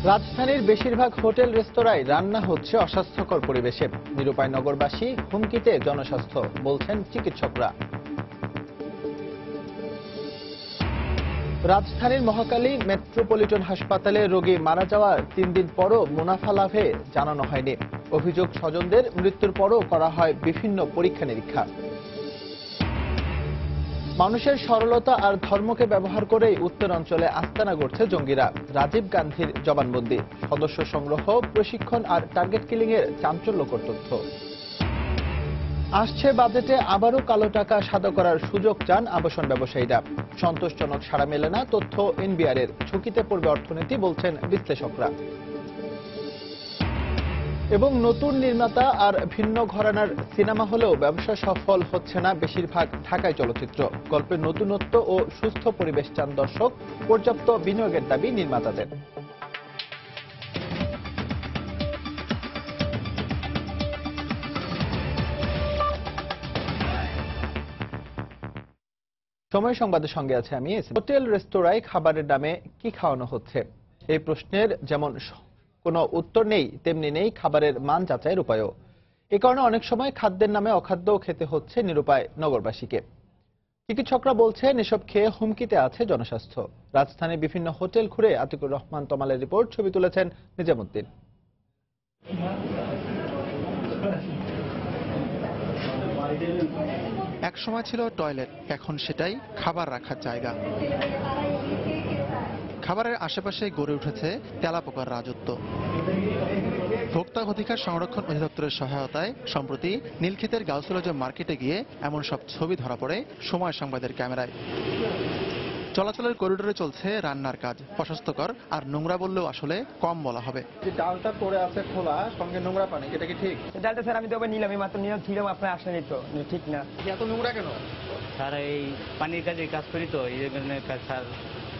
রাজধানীর বেশিরভাগ হোটেল রেস্তোরাঁয় রান্না হচ্ছে অস্বাস্থ্যকর পরিবেশে। নিরুপায় নগরবাসী, হুমকিতে জনস্বাস্থ্য, বলছেন চিকিৎসকরা। রাজধানীর মহাখালী মেট্রোপলিটন হাসপাতালে রোগী মারা যাওয়ার 3 দিন পরও মুনাফা লাভে জানানো হয়নি। অভিযোগ, স্বজনদের মৃত্যুর পরও করা হয় বিভিন্ন পরীক্ষা নিরীক্ষা। মানুষের সরলতা আর ধর্মকে ব্যবহার করেই উত্তরাঞ্চলে আস্তানা গড়ছে জঙ্গিরা। রাজীব গান্ধীর জবানবন্দি, সদস্য সংগ্রহ, প্রশিক্ষণ আর টার্গেট কিলিং এর চাঞ্চল্যকর তথ্য। আসছে বাজেটে আবারও কালো টাকা সাদা করার সুযোগ চান আবাসন ব্যবসায়ীরা। সন্তোষজনক সাড়া মেলে না তথ্য এনবিআর এর। ঝুঁকিতে পড়বে অর্থনীতি, বলছেন বিশ্লেষকরা। এবং নতুন নির্মাতা আর ভিন্ন ঘরানার সিনেমা হলেও ব্যবসা সফল হচ্ছে না বেশিরভাগ ঢাকাই চলচ্চিত্র। গল্পের নতুনত্ব ও সুস্থ পরিবেশ চান দর্শক, পর্যাপ্ত বিনিয়োগের দাবি নির্মাতাদের। সময় সংবাদের সঙ্গে আছে আমি। হোটেল রেস্তোরাঁয় খাবারের নামে কি খাওয়ানো হচ্ছে, এই প্রশ্নের যেমন কোনো উত্তর নেই, তেমনি নেই খাবারের মান যাচাইয়ের উপায়ও। এ কারণে অনেক সময় খাদ্যের নামে অখাদ্য খেতে হচ্ছে নিরুপায় নগরবাসীকে। চিকিৎসকরা বলছেন এসব খেয়ে হুমকিতে আছে জনস্বাস্থ্য। রাজধানীর বিভিন্ন হোটেল ঘুরে আতিকুর রহমান তমালের রিপোর্ট, ছবি তুলেছেন নিজামুদ্দিন। এক সময় ছিল টয়লেট, এখন সেটাই খাবার রাখার জায়গা। খাবারের আশেপাশে গড়ে উঠেছে তেলাপোকার রাজত্ব। ভোক্তা অধিকার সংরক্ষণ অধিদপ্তরের সহায়তায় সম্প্রতি নীলক্ষেতের গাউসুলজ মার্কেটে গিয়ে এমন সব ছবি ধরা পড়ে সময় সংবাদের ক্যামেরায়। চলাচলের করিডোরে চলছে রান্নার কাজ। অস্বাস্থ্যকর আর নোংরা বললেও আসলে কম বলা হবে। ডালটা পড়ে আছে খোলা, সঙ্গে নোংরা পানি, এটা কি ঠিক? ডালটা স্যার আমি তো নিলাম, এই মাত্র নিলাম, ছিলাম আপনার আসলেনি তো, ঠিক না। এত নোংরা কেন স্যার? এই পানির কাজে কাজ করি তো, এই জন্য স্যার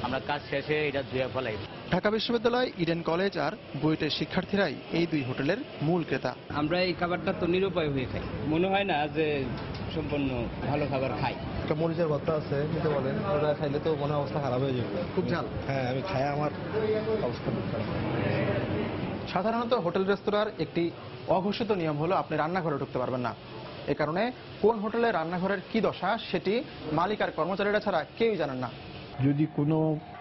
আমরা কাজ শেষে এটা ধুয়ে ফেলাই। ঢাকা বিশ্ববিদ্যালয়, ইডেন কলেজ আর বুয়েটের শিক্ষার্থীরাই এই দুই হোটেলের মূল ক্রেতা। আমরা এই খাবারটা তো নিরুপায় হয়ে খাই, মনে হয় না যে সম্পূর্ণ ভালো খাবার খাই। একটা মরিচের ভর্তা আছে, নিতে বলেন, ওটা খাইলে তো মনে অবস্থা খারাপ হয়ে যাবে। খুব ঝাল। হ্যাঁ, আমি খাই, আমার অবস্থা খুব খারাপ। সাধারণত হোটেল রেস্তোরাঁর একটি অঘোষিত নিয়ম হলো আপনি রান্নাঘরে ঢুকতে পারবেন না। এ কারণে কোন হোটেলে রান্নাঘরের কি দশা সেটি মালিক আর কর্মচারীরা ছাড়া কেউই জানেন না। যদি কোনো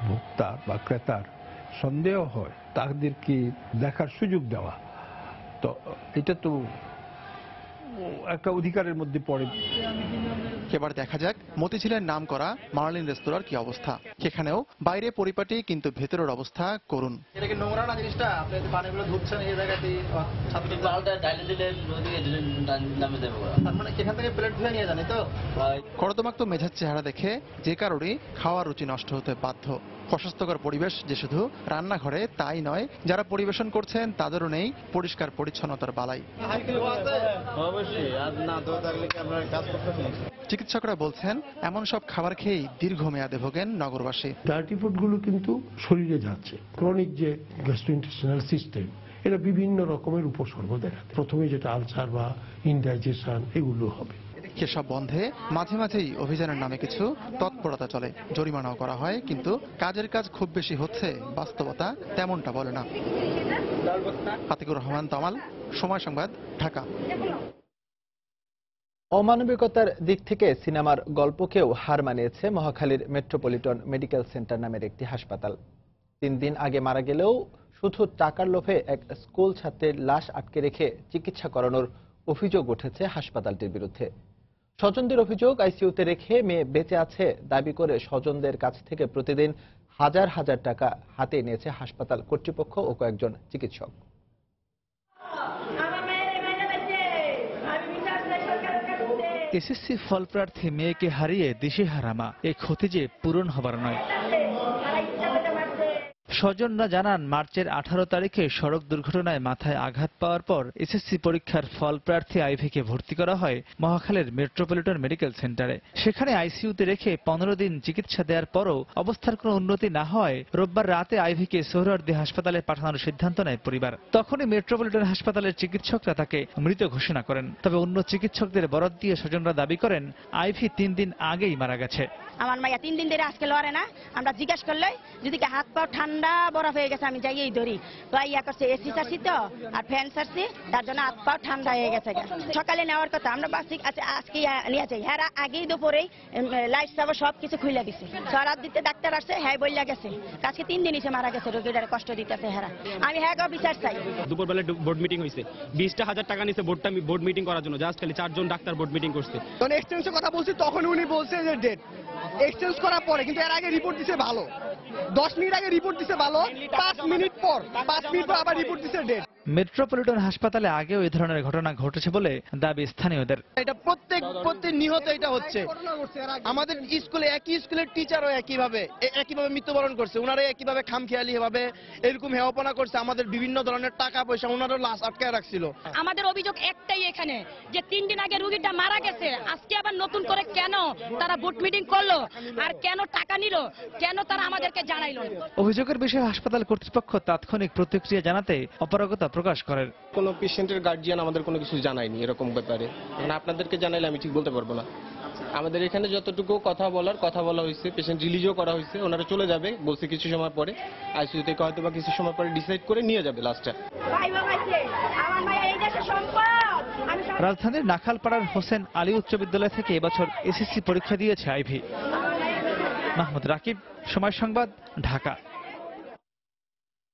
ভোক্তা বা ক্রেতার সন্দেহ হয়, তাদেরকে দেখার সুযোগ দেওয়া, তো এটা তো একটা অধিকারের মধ্যে পড়ে। এবার দেখা যাক মতিঝিলের নাম করা মার্লিন রেস্তোরাঁর কি অবস্থা। সেখানেও বাইরে পরিপাটি, কিন্তু ভেতরের অবস্থা করুণ। এটা কি নোংরা না জিনিসটা? আপনি পানিগুলো ধুচ্ছেন এই জায়গাতেই, মানে এখান থেকে প্লেট ধুয়ে নিয়ে জানি তো। কর্দমাক্ত মেঝার চেহারা দেখে যে কারোরই খাওয়ার রুচি নষ্ট হতে বাধ্য। অস্বাস্থ্যকর পরিবেশ যে শুধু রান্নাঘরে তাই নয়, যারা পরিবেশন করছেন তাদেরও নেই পরিষ্কার পরিচ্ছন্নতার বালাই। চিকিৎসকরা বলছেন এমন সব খাবার খেয়েই দীর্ঘমেয়াদে ভোগেন নগরবাসী। ডার্টি ফুডগুলো কিন্তু শরীরে যাচ্ছে। ক্রনিক যে গ্যাস্ট্রোইন্টেস্টাইনাল সিস্টেম, এটা বিভিন্ন রকমের উপসর্গ দেখায়। প্রথমে যেটা আলসার বা ইনডাইজেশন, এগুলো হবে। এসব বন্ধে মাঝে মাঝেই অভিযানের নামে কিছু তৎপরতা চলে, জরিমানাও করা হয়, কিন্তু কাজের কাজ খুব বেশি হচ্ছে বাস্তবতা তেমনটা বলে না। আতিকুর রহমান তমাল, সময় সংবাদ, ঢাকা। অমানবিকতার দিক থেকে সিনেমার গল্পকেও হার মানিয়েছে মহাখালীর মেট্রোপলিটন মেডিকেল সেন্টার নামের একটি হাসপাতাল। 3 দিন আগে মারা গেলেও শুধু টাকার লোভে এক স্কুল ছাত্রের লাশ আটকে রেখে চিকিৎসা করানোর অভিযোগ উঠেছে হাসপাতালটির বিরুদ্ধে। স্বজনদের অভিযোগ, আইসিইউতে রেখে মেয়ে বেঁচে আছে দাবি করে স্বজনদের কাছ থেকে প্রতিদিন হাজার হাজার টাকা হাতে নিয়েছে হাসপাতাল কর্তৃপক্ষ ও কয়েকজন চিকিৎসক। এসএসসি ফলপ্রার্থী মেয়েকে হারিয়ে দিশেহারা মা, এই ক্ষতি যে পূরণ হবার নয়। স্বজনরা জানান, মার্চের 18 তারিখে সড়ক দুর্ঘটনায় মাথায় আঘাত পাওয়ার পর এসএসসি পরীক্ষার ফলপ্রার্থী আইভিকে ভর্তি করা হয় মহাখালীর মেট্রোপলিটন মেডিকেল সেন্টারে। সেখানে আইসিইউতে রেখে 15 দিন চিকিৎসা দেওয়ার পরও অবস্থার কোনো উন্নতি না হওয়ায় রোববার রাতে আইভিকে সোহরাওয়ার্দী হাসপাতালে পাঠানোর সিদ্ধান্ত নেয় পরিবার। তখনই মেট্রোপলিটন হাসপাতালের চিকিৎসকরা তাকে মৃত ঘোষণা করেন। তবে অন্য চিকিৎসকদের বরাত দিয়ে স্বজনরা দাবি করেন আইভি 3 দিন আগেই মারা গেছে। আমার মাইয়া 3 দিন ধরে আজকে লড়ে না। আমরা জিজ্ঞাসা করলে যদি হাত পা ঠান্ডা ঠান্ডা বরফ হয়ে গেছে, আমি যাই এই ধরি তো ইয়া করছে এসি চাচ্ছি তো আর ফ্যান চাচ্ছি, তার জন্য হাত পাও ঠান্ডা হয়ে গেছে। সকালে নেওয়ার কথা আমরা বাসি আজকে নিয়ে যাই, হ্যাঁ আগেই দুপুরেই লাইট সাব সবকিছু খুলে দিছে। সরাত দিতে ডাক্তার আসছে, হ্যাঁ বললা গেছে আজকে 3 দিন এসে মারা গেছে, রোগীটার কষ্ট দিতেছে। হ্যাঁ আমি হ্যাঁ বিচার চাই। দুপুরবেলা বোর্ড মিটিং হয়েছে, 20,000 টাকা নিচ্ছে বোর্ড মিটিং করার জন্য, জাস্ট খালি 4 জন ডাক্তার বোর্ড মিটিং করছে। যখন এক্সচেঞ্জের কথা বলছি তখন উনি বলছে যে ডেট এক্সচেঞ্জ করার পরে, কিন্তু এর আগে রিপোর্ট দিছে ভালো, 10 মিনিট আগে রিপোর্ট দিছে ভালো, 5 মিনিট পর আবার রিপোর্ট দিছে ডেট। মেট্রোপলিটন হাসপাতালে আগেও এই ধরনের ঘটনা ঘটেছে বলে দাবি স্থানীয়দের। এটা প্রত্যেক নিহত এটা হচ্ছে। আমাদের স্কুলে একই স্কুলের টিচারও একইভাবে মৃত্যুবরণ করছে, ওনারা একইভাবে খামখেয়ালি ভাবে এরকম হেওয়াপনা করছে। আমাদের বিভিন্ন ধরনের টাকা পয়সা ওনারও লাশ আটকায় রাখছিল। আমাদের অভিযোগ একটাই এখানে যে 3 দিন আগে রোগীটা মারা গেছে, আজকে আবার নতুন করে কেন তারা বোর্ড মিটিং করলো আর কেন টাকা নিল, কেন তারা আমাদেরকে জানাইলো। অভিযোগের বিষয়ে হাসপাতাল কর্তৃপক্ষ তাৎক্ষণিক প্রতিক্রিয়া জানাতে অপারগতা প্রকাশ করেন। কোনো পেশেন্টের গার্জিয়ান আমাদের কোনো কিছু জানায়নি এরকম ব্যাপারে, মানে আপনাদেরকে জানাইলে আমি ঠিক বলতে পারবো না। আমাদের এখানে যতটুকু কথা বলা হয়েছে, পেশেন্ট রিলিজও করা হয়েছে, ওনারা চলে যাবে বলছে কিছু সময় পরে, আইসিইউ থেকে হয়তো বা কিছু সময় পরে ডিসাইড করে নিয়ে যাবে লাস্টে। রাজধানীর নাখালপাড়ার হোসেন আলী উচ্চ বিদ্যালয় থেকে এবছর এসএসসি পরীক্ষা দিয়েছে আইভি। মাহমুদ রাকিব, সময় সংবাদ, ঢাকা।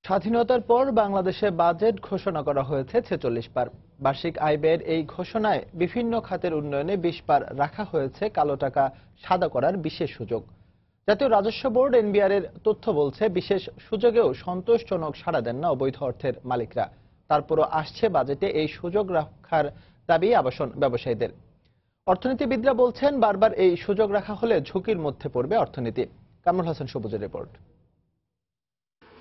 স্বাধীনতার পর বাংলাদেশে বাজেট ঘোষণা করা হয়েছে 46 বার। বার্ষিক আয় ব্যয়ের এই ঘোষণায় বিভিন্ন খাতের উন্নয়নে 20 বার রাখা হয়েছে কালো টাকা সাদা করার বিশেষ সুযোগ। জাতীয় রাজস্ব বোর্ড এনবিআর এর তথ্য বলছে, বিশেষ সুযোগেও সন্তোষজনক সাড়া দেন না অবৈধ অর্থের মালিকরা। তারপরও আসছে বাজেটে এই সুযোগ রাখার দাবি আবাসন ব্যবসায়ীদের। অর্থনীতিবিদরা বলছেন, বারবার এই সুযোগ রাখা হলে ঝুঁকির মধ্যে পড়বে অর্থনীতি। কামরুল হাসান সবুজের রিপোর্ট।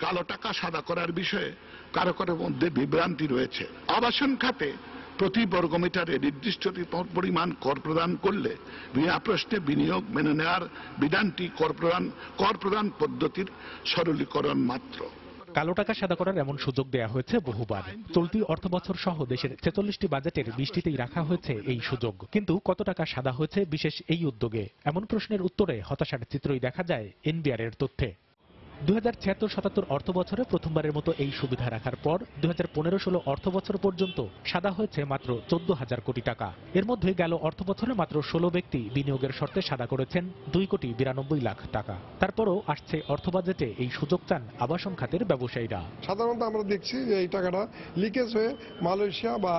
কালো টাকা সাদা করার বিষয়ে কারো কারো মধ্যে বিভ্রান্তি রয়েছে। আবাসন খাতে প্রতি বর্গমিটারে নির্দিষ্ট পরিমাণ কর প্রদান করলে বিনা প্রশ্নে বিনিয়োগ মেনে নেওয়ার বিধানটি কর প্রদান পদ্ধতির সরলীকরণ মাত্র। কালো টাকা সাদা করার এমন সুযোগ দেয়া হয়েছে বহুবার। চলতি অর্থবছর সহ দেশের 46টি বাজেটের 20টিতেই রাখা হয়েছে এই সুযোগ। কিন্তু কত টাকা সাদা হয়েছে বিশেষ এই উদ্যোগে, এমন প্রশ্নের উত্তরে হতাশার চিত্রই দেখা যায় এনবিআর এর তথ্যে। 2076-77 অর্থ বছরে প্রথমবারের মতো এই সুবিধা রাখার পর 2015-16 অর্থ বছর পর্যন্ত সাদা হয়েছে মাত্র 14,000 কোটি টাকা। এর মধ্যে গেল অর্থ বছরে মাত্র 16 ব্যক্তি বিনিয়োগের শর্তে সাদা করেছেন 2,92 লাখ টাকা। তারপরও আসছে অর্থ বাজেটে এই সুযোগ চান আবাসন খাতের ব্যবসায়ীরা। সাধারণত আমরা দেখছি যে এই টাকাটা লিকেজ হয়ে মালয়েশিয়া বা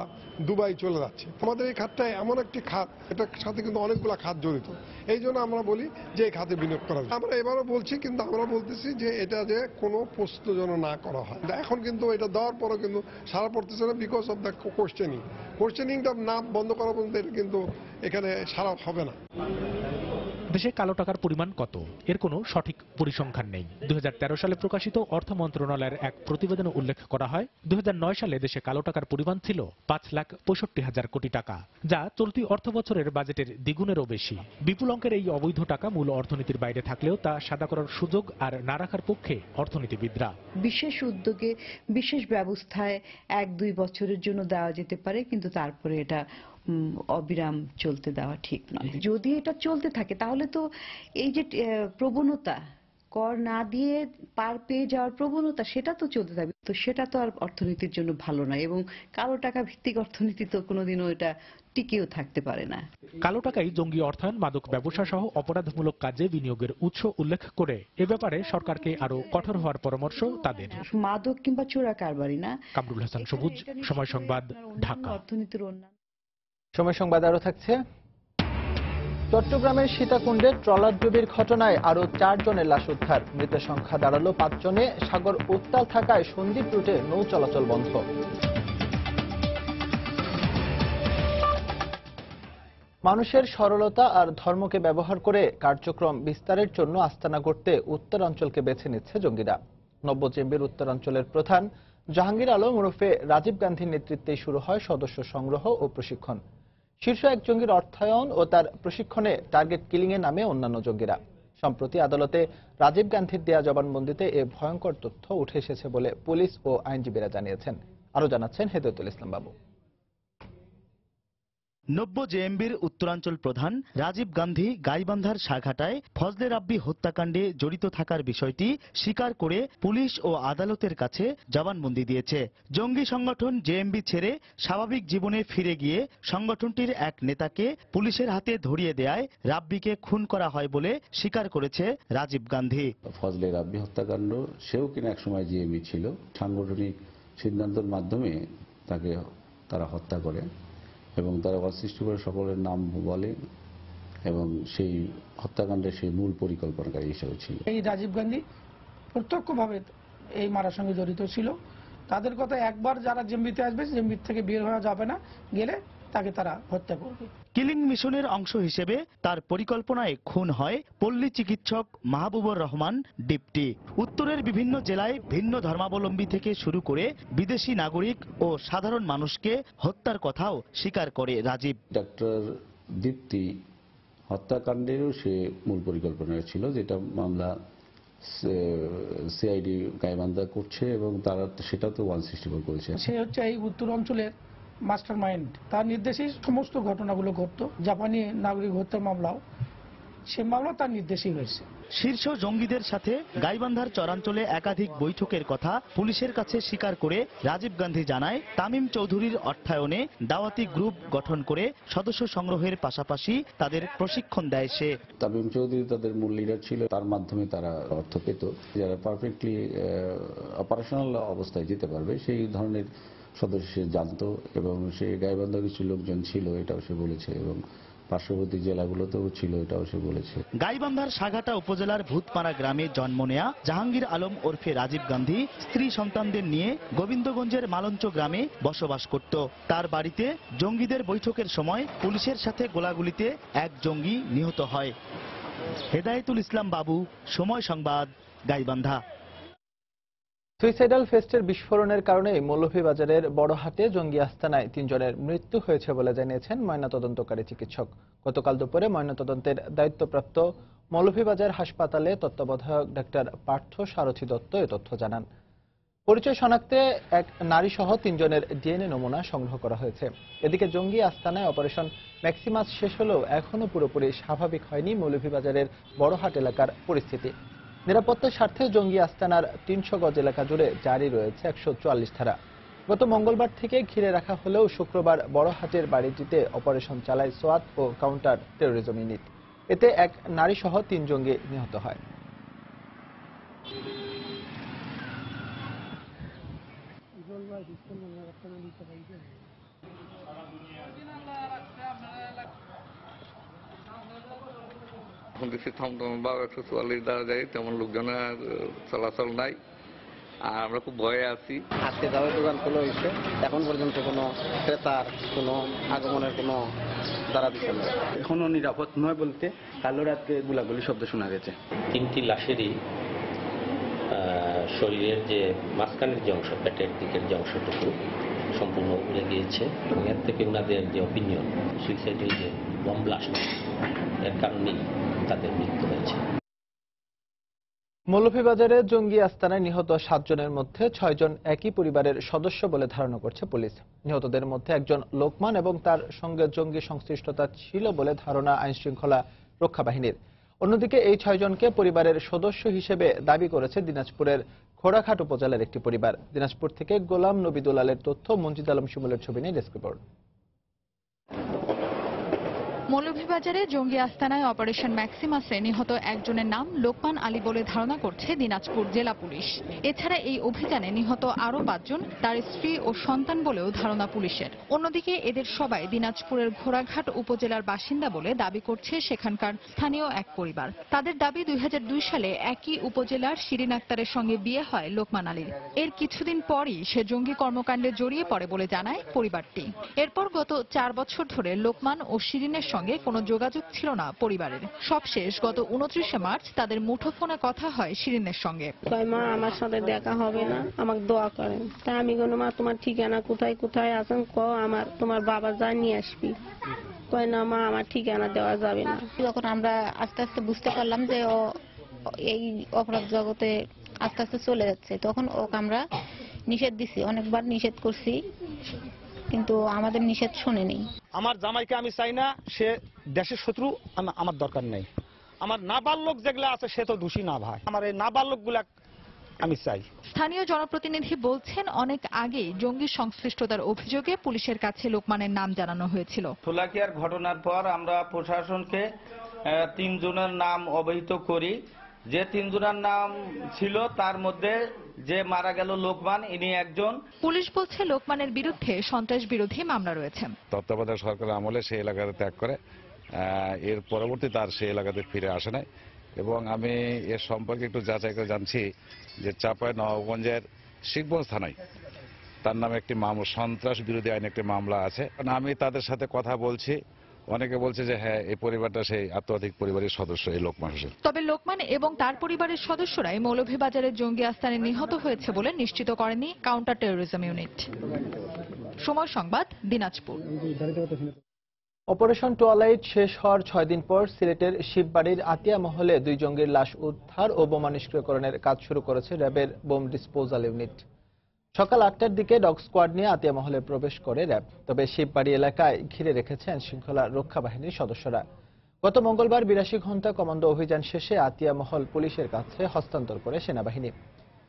দুবাই চলে যাচ্ছে। আমাদের এই খাতটা এমন একটি খাত, এটার সাথে কিন্তু অনেকগুলো খাত জড়িত। এই জন্য আমরা বলি যে এই খাতে বিনিয়োগ করা যায়। আমরা এবারও বলছি, কিন্তু আমরা বলতেছি যে এটা যে কোনো প্রশ্ন যেন না করা হয়। এখন কিন্তু এটা দেওয়ার পরও কিন্তু সারা পড়তেছে না, বিকজ অফ দ্য কোশ্চেনিংটা না বন্ধ করা পর্যন্ত এটা কিন্তু এখানে সারা হবে না। দেশে কালো টাকার পরিমাণ কত, এর কোনো সঠিক পরিসংখ্যান নেই। 2013 সালে প্রকাশিত অর্থ মন্ত্রণালয়ের এক প্রতিবেদনে উল্লেখ করা হয়, 2009 সালে দেশে কালো টাকার পরিমাণ ছিল 5,65,000 কোটি টাকা, যা চলতি অর্থ বছরের বাজেটের দ্বিগুণেরও বেশি। বিপুল অঙ্কের এই অবৈধ টাকা মূল অর্থনীতির বাইরে থাকলেও তা সাদা করার সুযোগ আর না রাখার পক্ষে অর্থনীতিবিদরা। বিশেষ উদ্যোগে বিশেষ ব্যবস্থায় 1-2 বছরের জন্য দেওয়া যেতে পারে, কিন্তু তারপরে এটা অবিরাম চলতে দেওয়া ঠিক নয়। যদি এটা চলতে থাকে তাহলে তো এই যে প্রবণতা, কর না দিয়ে পার পেয়ে যাওয়ার প্রবণতা, সেটা তো চলতে থাকবে। তো সেটা তো আর অর্থনীতির জন্য ভালো নয়, এবং কালো টাকা ভিত্তিক অর্থনীতি তো কোনোদিনও এটা টিকেও থাকতে পারে না। কালো টাকাই জঙ্গি অর্থায়ন, মাদক ব্যবসা সহ অপরাধমূলক কাজে বিনিয়োগের উৎস উল্লেখ করে এ ব্যাপারে সরকারকে আরো কঠোর হওয়ার পরামর্শ তাদের। মাদক কিংবা চোরা কারবারি না। কামরুল হাসান সবুজ, সময় সংবাদ, ঢাকা। অর্থনীতির অন্যান্য সময় সংবাদ আরো থাকছে। চট্টগ্রামের সীতাকুণ্ডে ট্রলার ডুবির ঘটনায় আরো 4 জনের লাশ উদ্ধার। মৃতের সংখ্যা দাঁড়ালো 5 জনে। সাগর উত্তাল থাকায় সন্দ্বীপ রুটে নৌ চলাচল বন্ধ। মানুষের সরলতা আর ধর্মকে ব্যবহার করে কার্যক্রম বিস্তারের জন্য আস্তানা গড়তে উত্তরাঞ্চলকে বেছে নিচ্ছে জঙ্গিরা। নব্যজেম্বির উত্তরাঞ্চলের প্রধান জাহাঙ্গীর আলম ওরফে রাজীব গান্ধীর নেতৃত্বে শুরু হয় সদস্য সংগ্রহ ও প্রশিক্ষণ। শীর্ষ এক জঙ্গির অর্থায়ন ও তার প্রশিক্ষণে টার্গেট কিলিং এ নামে অন্যান্য জঙ্গিরা। সম্প্রতি আদালতে রাজীব গান্ধীর দেয়া জবানবন্দিতে এ ভয়ঙ্কর তথ্য উঠে এসেছে বলে পুলিশ ও আইনজীবীরা জানিয়েছেন। আরো জানাচ্ছেন হেদায়েতুল ইসলাম বাবু। নব্য জেএমবির উত্তরাঞ্চল প্রধান রাজীব গান্ধী গাইবান্ধার সাঘাটায় ফজলে রাব্বি হত্যাকাণ্ডে জড়িত থাকার বিষয়টি স্বীকার করে পুলিশ ও আদালতের কাছে জবানবন্দি দিয়েছে। জঙ্গি সংগঠন জেএমবি ছেড়ে স্বাভাবিক জীবনে ফিরে গিয়ে সংগঠনটির এক নেতাকে পুলিশের হাতে ধরিয়ে দেয়ায় রাব্বিকে খুন করা হয় বলে স্বীকার করেছে রাজীব গান্ধী। ফজলে রাব্বি হত্যাকাণ্ড, সেও কিনা একসময় জেএমবি ছিল, সাংগঠনিক সিদ্ধান্তের মাধ্যমে তারা হত্যা করে এবং তারা অসৃষ্টি করে সকলের নাম বলে এবং সেই হত্যাকাণ্ডের সেই মূল পরিকল্পনাকারী হিসেবে ছিল। এই রাজীব গান্ধী প্রত্যক্ষভাবে এই মারার সঙ্গে জড়িত ছিল। তাদের কথা, একবার যারা জেএমবিতে আসবে জেএমবি থেকে বের হওয়া যাবে না, গেলে তাকে তারা হত্যা করবে। কিলিং মিশনের অংশ হিসেবে তার পরিকল্পনায় খুন হয় পল্লী চিকিৎসক মাহবুবুর রহমান ডিপটি। উত্তরের বিভিন্ন জেলায় ভিন্ন ধর্মাবলম্বী থেকে শুরু করে বিদেশি নাগরিক ও সাধারণ মানুষকে হত্যার কথাও স্বীকার করে রাজীব। ডক্টর দীপ্তি হত্যাকাণ্ডেরও সে মূল পরিকল্পনা ছিল, যেটা মামলা সিআইডি গাইবান্ধা করছে এবং তারা সেটা তো 164 করেছে। সে হচ্ছে এই উত্তর অঞ্চলের মাস্টার মাইন্ড। তার নির্দেশেই সমস্ত ঘটনাগুলো ঘটতো। জাপানি নাগরিক হত্যার মামলাও, সে মামলা তার নির্দেশেই হয়েছে। শীর্ষ জঙ্গিদের সাথে গাইবান্ধার চরাঞ্চলে একাধিক বৈঠকের কথা পুলিশের কাছে স্বীকার করে রাজীব গান্ধী জানায়, তামিম চৌধুরীর অর্থায়নে দাওয়াতি গ্রুপ গঠন করে সদস্য সংগ্রহের পাশাপাশি তাদের প্রশিক্ষণ দেয় সে। তামিম চৌধুরী তাদের মূল লিডার ছিল, তার মাধ্যমে তারা অর্থ পেত। যারা পারফেক্টলি অপারেশনাল অবস্থায় যেতে পারবে সেই ধরনের সদস্য সে জানতো এবং সে গাইবান্ধা কিছু লোকজন ছিল, এটাও সে বলেছে, এবং পার্শ্ববর্তী জেলাগুলোতেও ছিল, এটাও সে বলেছে। গাইবান্ধার সাঘাটা উপজেলার ভূতপাড়া গ্রামে জন্ম নেয়া জাহাঙ্গীর আলম ওরফে রাজীব গান্ধী স্ত্রী সন্তানদের নিয়ে গোবিন্দগঞ্জের মালঞ্চ গ্রামে বসবাস করত। তার বাড়িতে জঙ্গিদের বৈঠকের সময় পুলিশের সাথে গোলাগুলিতে এক জঙ্গি নিহত হয়। হেদায়েতুল ইসলাম বাবু, সময় সংবাদ, গাইবান্ধা। সুইসাইডাল ফেস্টের বিস্ফোরণের কারণে মৌলভীবাজারের বড়হাটে জঙ্গি আস্তানায় 3 জনের মৃত্যু হয়েছে বলে জানিয়েছেন ময়নাতদন্তকারী চিকিৎসক। গতকাল দুপুরে ময়নাতদন্তের দায়িত্বপ্রাপ্ত মৌলভীবাজার হাসপাতালে তত্ত্বাবধায়ক ডাক্তার পার্থ সারথী দত্ত এ তথ্য জানান। পরিচয় শনাক্তে এক নারীসহ 3 জনের ডিএনএ নমুনা সংগ্রহ করা হয়েছে। এদিকে জঙ্গি আস্তানায় অপারেশন ম্যাক্সিমাস শেষ হলেও এখনও পুরোপুরি স্বাভাবিক হয়নি মৌলভীবাজারের বড়হাট এলাকার পরিস্থিতি। নিরাপত্তার স্বার্থে জঙ্গি আস্তানার 300 গজ এলাকা জুড়ে জারি রয়েছে 144 ধারা। গত মঙ্গলবার থেকে ঘিরে রাখা হলেও শুক্রবার বড়হাটের বাড়িটিতে অপারেশন চালায় সোয়াত ও কাউন্টার টেরোরিজম ইউনিট। এতে এক নারীসহ 3 জঙ্গি নিহত হয়। থমথম বা 144 দ্বারা যায়, তেমন লোকজনের চলাচল নাই, আর আমরা খুব ভয়ে আছি। আজকে যাওয়ার দোকান খোলা হয়েছে, এখন পর্যন্ত কোনো ক্রেতার কোনো আগমনের কোনো দ্বারা দিচ্ছে না। এখনো নিরাপদ নয় বলতে কালো রাতকে গুলাগুলি শব্দ শোনা গেছে। 3টি লাশেরই শরীরের যে মাঝখানের যে অংশ, পেটের দিকের যে অংশটুকু সম্পূর্ণ উড়ে গিয়েছে এবং এর থেকে ওনাদের যে অপিনিয়ন সুইসাইডের যে বম ব্লাস্ট, এর কারণেই তাদের মৃত্যু হয়েছে। মৌলভীবাজারে জঙ্গি আস্তানায় নিহত 7 জনের মধ্যে 6 জন একই পরিবারের সদস্য বলে ধারণা করছে পুলিশ। নিহতদের মধ্যে একজন লোকমান এবং তার সঙ্গে জঙ্গি সংশ্লিষ্টতা ছিল বলে ধারণা আইনশৃঙ্খলা রক্ষা বাহিনীর। অন্যদিকে এই 6 জনকে পরিবারের সদস্য হিসেবে দাবি করেছে দিনাজপুরের ঘোড়াঘাট উপজেলার একটি পরিবার। দিনাজপুর থেকে গোলাম নবী দুলালের তথ্য, মঞ্জিদ আলম শিমুলের ছবি নিয়ে ডেস্ক রিপোর্ট। মৌলভীবাজারে জঙ্গি আস্তানায় অপারেশন ম্যাক্সিমাসে নিহত একজনের নাম লোকমান আলী বলে ধারণা করছে দিনাজপুর জেলা পুলিশ। এছাড়া এই অভিযানে নিহত আরও 5 জন তার স্ত্রী ও সন্তান বলেও ধারণা পুলিশের। অন্যদিকে এদের সবাই দিনাজপুরের ঘোড়াঘাট উপজেলার বাসিন্দা বলে দাবি করছে সেখানকার স্থানীয় এক পরিবার। তাদের দাবি 2002 সালে একই উপজেলার শিরিন আক্তারের সঙ্গে বিয়ে হয় লোকমান আলীর। এর কিছুদিন পরই সে জঙ্গি কর্মকাণ্ডে জড়িয়ে পড়ে বলে জানায় পরিবারটি। এরপর গত 4 বছর ধরে লোকমান ও শিরিনের সঙ্গে কোনো যোগাযোগ ছিল না পরিবারের। সবশেষ গত 29শে মার্চ তাদের মুঠোফোনে কথা হয় শিরিনের সঙ্গে। মা আমার সাথে দেখা হবে না, আমাকে দোয়া করেন। তাই আমি বললাম, মা তোমার ঠিকানা কোথায় কোথায় আছেন ক, আমার তোমার বাবা জানিয়ে আসবি। কয় না মা, আমার ঠিকানা দেওয়া যাবে না। যখন আমরা আস্তে আস্তে বুঝতে পারলাম যে ও এই অপরাধ জগতে আস্তে আস্তে চলে যাচ্ছে, তখন ওকে আমরা নিষেধ দিছি, অনেকবার নিষেধ করছি, কিন্তু আমাদের নিষেধ শোনেনি। আমার জামাইকে আমি চাই না, সে দেশের শত্রু, আমার দরকার নেই। আমার নাবালক যেগুলো আছে সে তো দোষী না ভাই, আমার এই নাবালকগুলা আমি চাই। স্থানীয় জনপ্রতিনিধি বলছেন, অনেক আগেই জঙ্গি সংশ্লিষ্টতার অভিযোগে পুলিশের কাছে লোকমানের নাম জানানো হয়েছিল। শোলাকিয়ার ঘটনার পর আমরা প্রশাসনকে 3 জনের নাম অবহিত করি। যে 3 জনের নাম ছিল তার মধ্যে যে মারা গেল লোকমান, ইনি একজন। পুলিশ বলছে লোকমানের বিরুদ্ধে সন্ত্রাস বিরোধী মামলা রয়েছে। তত্ত্বাবধায়ক সরকারের আমলে সেই এলাকাতে ত্যাগ করে, এর পরবর্তীতে আর সেই এলাকাতে ফিরে আসে নাই। এবং আমি এর সম্পর্কে একটু যাচাই করে জানছি যে চাঁপাই নবাবগঞ্জের শিখগঞ্জ থানায় তার নামে একটি মামলা, সন্ত্রাস বিরোধী আইনে একটি মামলা আছে। আমি তাদের সাথে কথা বলছি, অনেকে বলছে যে হ্যাঁ, এই পরিবারটা সেই আত্মঘাতী পরিবারের সদস্য এই লোকমান হোসেন। তবে লোকমান এবং তার পরিবারের সদস্যরাই মৌলভীবাজারের জঙ্গি আস্তানায় নিহত হয়েছে বলে নিশ্চিত করেনি কাউন্টার টেরোরিজম ইউনিট। সময় সংবাদ, দিনাজপুর। অপারেশন টুয়ালাইট শেষ হওয়ার 6 দিন পর সিলেটের শিববাড়ির আতিয়া মহলে 2 জঙ্গির লাশ উদ্ধার ও বোমা নিষ্ক্রিয়করণের কাজ শুরু করেছে র্যাবের বোম ডিসপোজাল ইউনিট। সকাল 8টার দিকে ডগ স্কোয়াড নিয়ে আতিয়া মহলে প্রবেশ করে র্যাব। তবে শিববাড়ি এলাকায় ঘিরে রেখেছেন শৃঙ্খলা রক্ষা বাহিনীর সদস্যরা। গত মঙ্গলবার 82 ঘণ্টা কমান্ডো অভিযান শেষে আতিয়া মহল পুলিশের কাছে হস্তান্তর করে সেনাবাহিনী।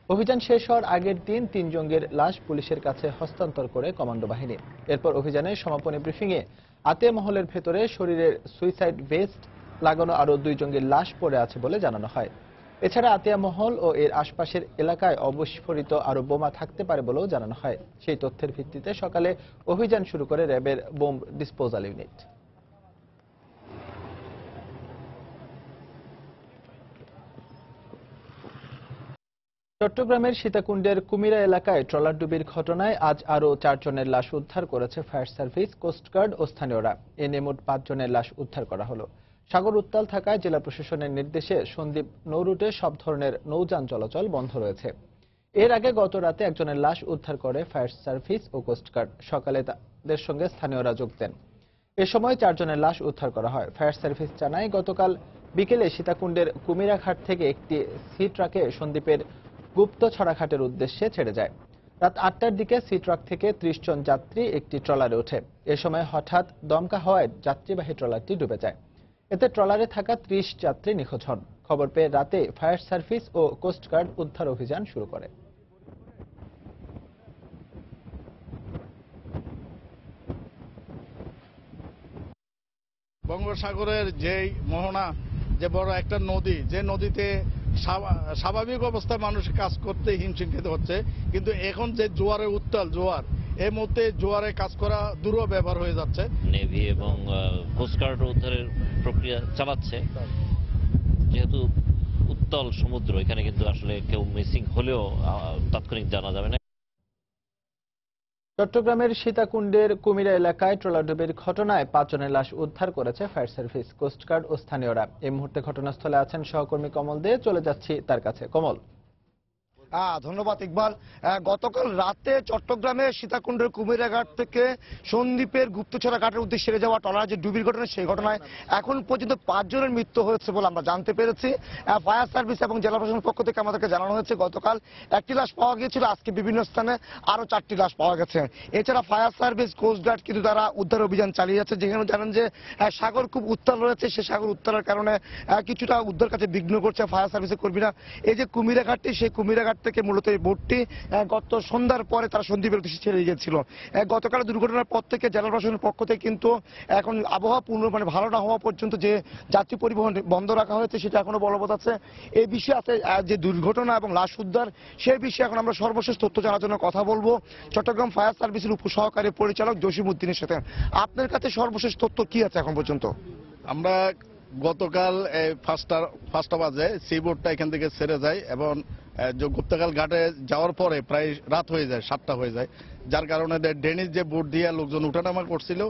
অভিযান শেষ হওয়ার আগের দিন 3 জঙ্গির লাশ পুলিশের কাছে হস্তান্তর করে কমান্ডো বাহিনী। এরপর অভিযানের সমাপনী ব্রিফিংয়ে আতিয়া মহলের ভেতরে শরীরের সুইসাইড ভেস্ট লাগানো আরও 2 জঙ্গির লাশ পড়ে আছে বলে জানানো হয়। এছাড়া আতিয়া মহল ও এর আশপাশের এলাকায় অবিস্ফোরিত আরও বোমা থাকতে পারে বলেও জানানো হয়। সেই তথ্যের ভিত্তিতে সকালে অভিযান শুরু করে র্যাবের বোম ডিসপোজাল ইউনিট। চট্টগ্রামের সীতাকুণ্ডের কুমিরা এলাকায় ট্রলার ডুবির ঘটনায় আজ আরও 4 জনের লাশ উদ্ধার করেছে ফায়ার সার্ভিস, কোস্টগার্ড ও স্থানীয়রা। এ নিয়ে মোট 5 জনের লাশ উদ্ধার করা হলো। সাগর উত্তাল থাকায় জেলা প্রশাসনের নির্দেশে সন্দ্বীপ নৌরুটে সব ধরনের নৌযান চলাচল বন্ধ রয়েছে। এর আগে গত রাতে একজনের লাশ উদ্ধার করে ফায়ার সার্ভিস ও কোস্টগার্ড। সকালে তাদের সঙ্গে স্থানীয়রা যোগ দেন। এ সময় 4 জনের লাশ উদ্ধার করা হয়। ফায়ার সার্ভিস জানায়, গতকাল বিকেলে সীতাকুণ্ডের কুমিরা ঘাট থেকে একটি সি ট্রাকে সন্দ্বীপের গুপ্তছড়া ঘাটের উদ্দেশ্যে ছেড়ে যায়। রাত 8টার দিকে সি ট্রাক থেকে 30 জন যাত্রী একটি ট্রলারে ওঠে। এ সময় হঠাৎ দমকা হওয়ায় যাত্রীবাহী ট্রলারটি ডুবে যায়। এতে ট্রলারে থাকা 30 যাত্রী নিখোঁজ হন। খবর পেয়ে রাতে ফায়ার সার্ভিস ও কোস্টগার্ড উদ্ধার অভিযান শুরু করে। বঙ্গোপসাগরের যেই মোহনা, যে বড় একটা নদী, যে নদীতে স্বাভাবিক অবস্থায় মানুষ কাজ করতে হিমশিম খেতে হচ্ছে, কিন্তু এখন যে জোয়ারের উত্তাল জোয়ার, এই মুহূর্তে জোয়ারে কাজ করা দুরূহ ব্যাপার হয়ে যাচ্ছে। নেভি এবং কোস্টগার্ড উদ্ধারের প্রক্রিয়া চালাচ্ছে। যেহেতু উত্তাল সমুদ্র, এখানে কিন্তু আসলে কেউ মিসিং হলেও তাৎক্ষণিক জানা যাবে না। চট্টগ্রামের সীতাকুণ্ডের কুমিরা এলাকায় ট্রলার ডুবির ঘটনায় 5 জনের লাশ উদ্ধার করেছে ফায়ার সার্ভিস, কোস্টগার্ড ও স্থানীয়রা। এই মুহূর্তে ঘটনাস্থলে আছেন সহকর্মী কমল দে। চলে যাচ্ছি তার কাছে। কমল। ধন্যবাদ ইকবাল। গতকাল রাতে চট্টগ্রামের সীতাকুণ্ডের কুমিরাঘাট থেকে সন্দ্বীপের গুপ্তছড়া ঘাটের উদ্দেশ্যে যাওয়া ট্রলার যে ডুবির ঘটনা, সেই ঘটনায় এখন পর্যন্ত 5 জনের মৃত্যু হয়েছে বলে আমরা জানতে পেরেছি। ফায়ার সার্ভিস এবং জেলা প্রশাসনের পক্ষ থেকে আমাদেরকে জানানো হয়েছে গতকাল 1টি লাশ পাওয়া গিয়েছিল, আজকে বিভিন্ন স্থানে আরো 4টি লাশ পাওয়া গেছে। এছাড়া ফায়ার সার্ভিস, কোস্টগার্ড কিন্তু তারা উদ্ধার অভিযান চালিয়ে যাচ্ছে। যেখানে জানেন যে সাগর খুব উত্তাল রয়েছে, সে সাগর উত্তালের কারণে কিছুটা উদ্ধার কাজে বিঘ্ন করছে ফায়ার সার্ভিসের কর্মীরা। এই যে কুমিরাঘাটটি, সেই কুমিরাঘাট থেকে মূলত এই বোটটি গত সন্ধ্যার পরে তারা সন্দ্বীপের উদ্দেশ্যে ছেড়ে গিয়েছিল। গতকাল দুর্ঘটনার পর থেকে জেলা প্রশাসনের পক্ষ থেকে কিন্তু এখন আবহাওয়া ভালো না হওয়া পর্যন্ত যে যাত্রী পরিবহন বন্ধ রাখা হয়েছে, সেটা এখনো বলবৎ আছে। এই বিষয়ে আছে যে দুর্ঘটনা এবং লাশ উদ্ধার, সেই বিষয়ে এখন আমরা সর্বশেষ তথ্য জানার জন্য কথা বলবো চট্টগ্রাম ফায়ার সার্ভিসের উপসহকারী পরিচালক জসিম উদ্দিনের সাথে। আপনার কাছে সর্বশেষ তথ্য কি আছে এখন পর্যন্ত? আমরা গতকাল 5টা বাজে সি বোটটা এখান থেকে ছেড়ে যায় এবং গুপ্তকাল ঘাটে যাওয়ার পরে প্রায় রাত হয়ে যায়, 7টা হয়ে যায়। যার কারণে ডেনিস যে বোট দিয়ে লোকজন উঠানামা করছিল,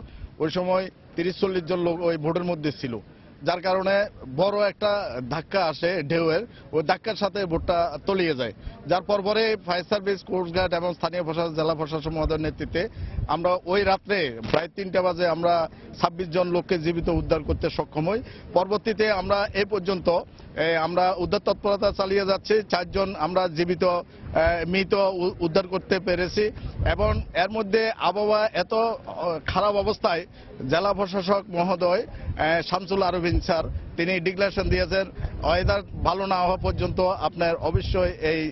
ওই সময় 30-40 জন লোক ওই বোটের মধ্যে ছিল। যার কারণে বড় একটা ধাক্কা আসে ঢেউয়ের, ওই ধাক্কার সাথে বোটটা তলিয়ে যায়। যার পরে ফায়ার সার্ভিস, কোস্টগার্ড এবং স্থানীয় প্রশাসন, জেলা প্রশাসন মহোদয়ের নেতৃত্বে আমরা ওই রাত্রে প্রায় 3টা বাজে আমরা 26 জন লোককে জীবিত উদ্ধার করতে সক্ষম হই। পরবর্তীতে আমরা এই পর্যন্ত আমরা উদ্ধার তৎপরতা চালিয়ে যাচ্ছি। 4 জন আমরা জীবিত মৃত উদ্ধার করতে পেরেছি এবং এর মধ্যে আবহাওয়া এত খারাপ অবস্থায় জেলা প্রশাসক মহোদয় শামসুল আরবিন স্যার তিনি ডিক্লারেশন দিয়েছেন ওয়েদার ভালো না হওয়া পর্যন্ত আপনার অবশ্যই এই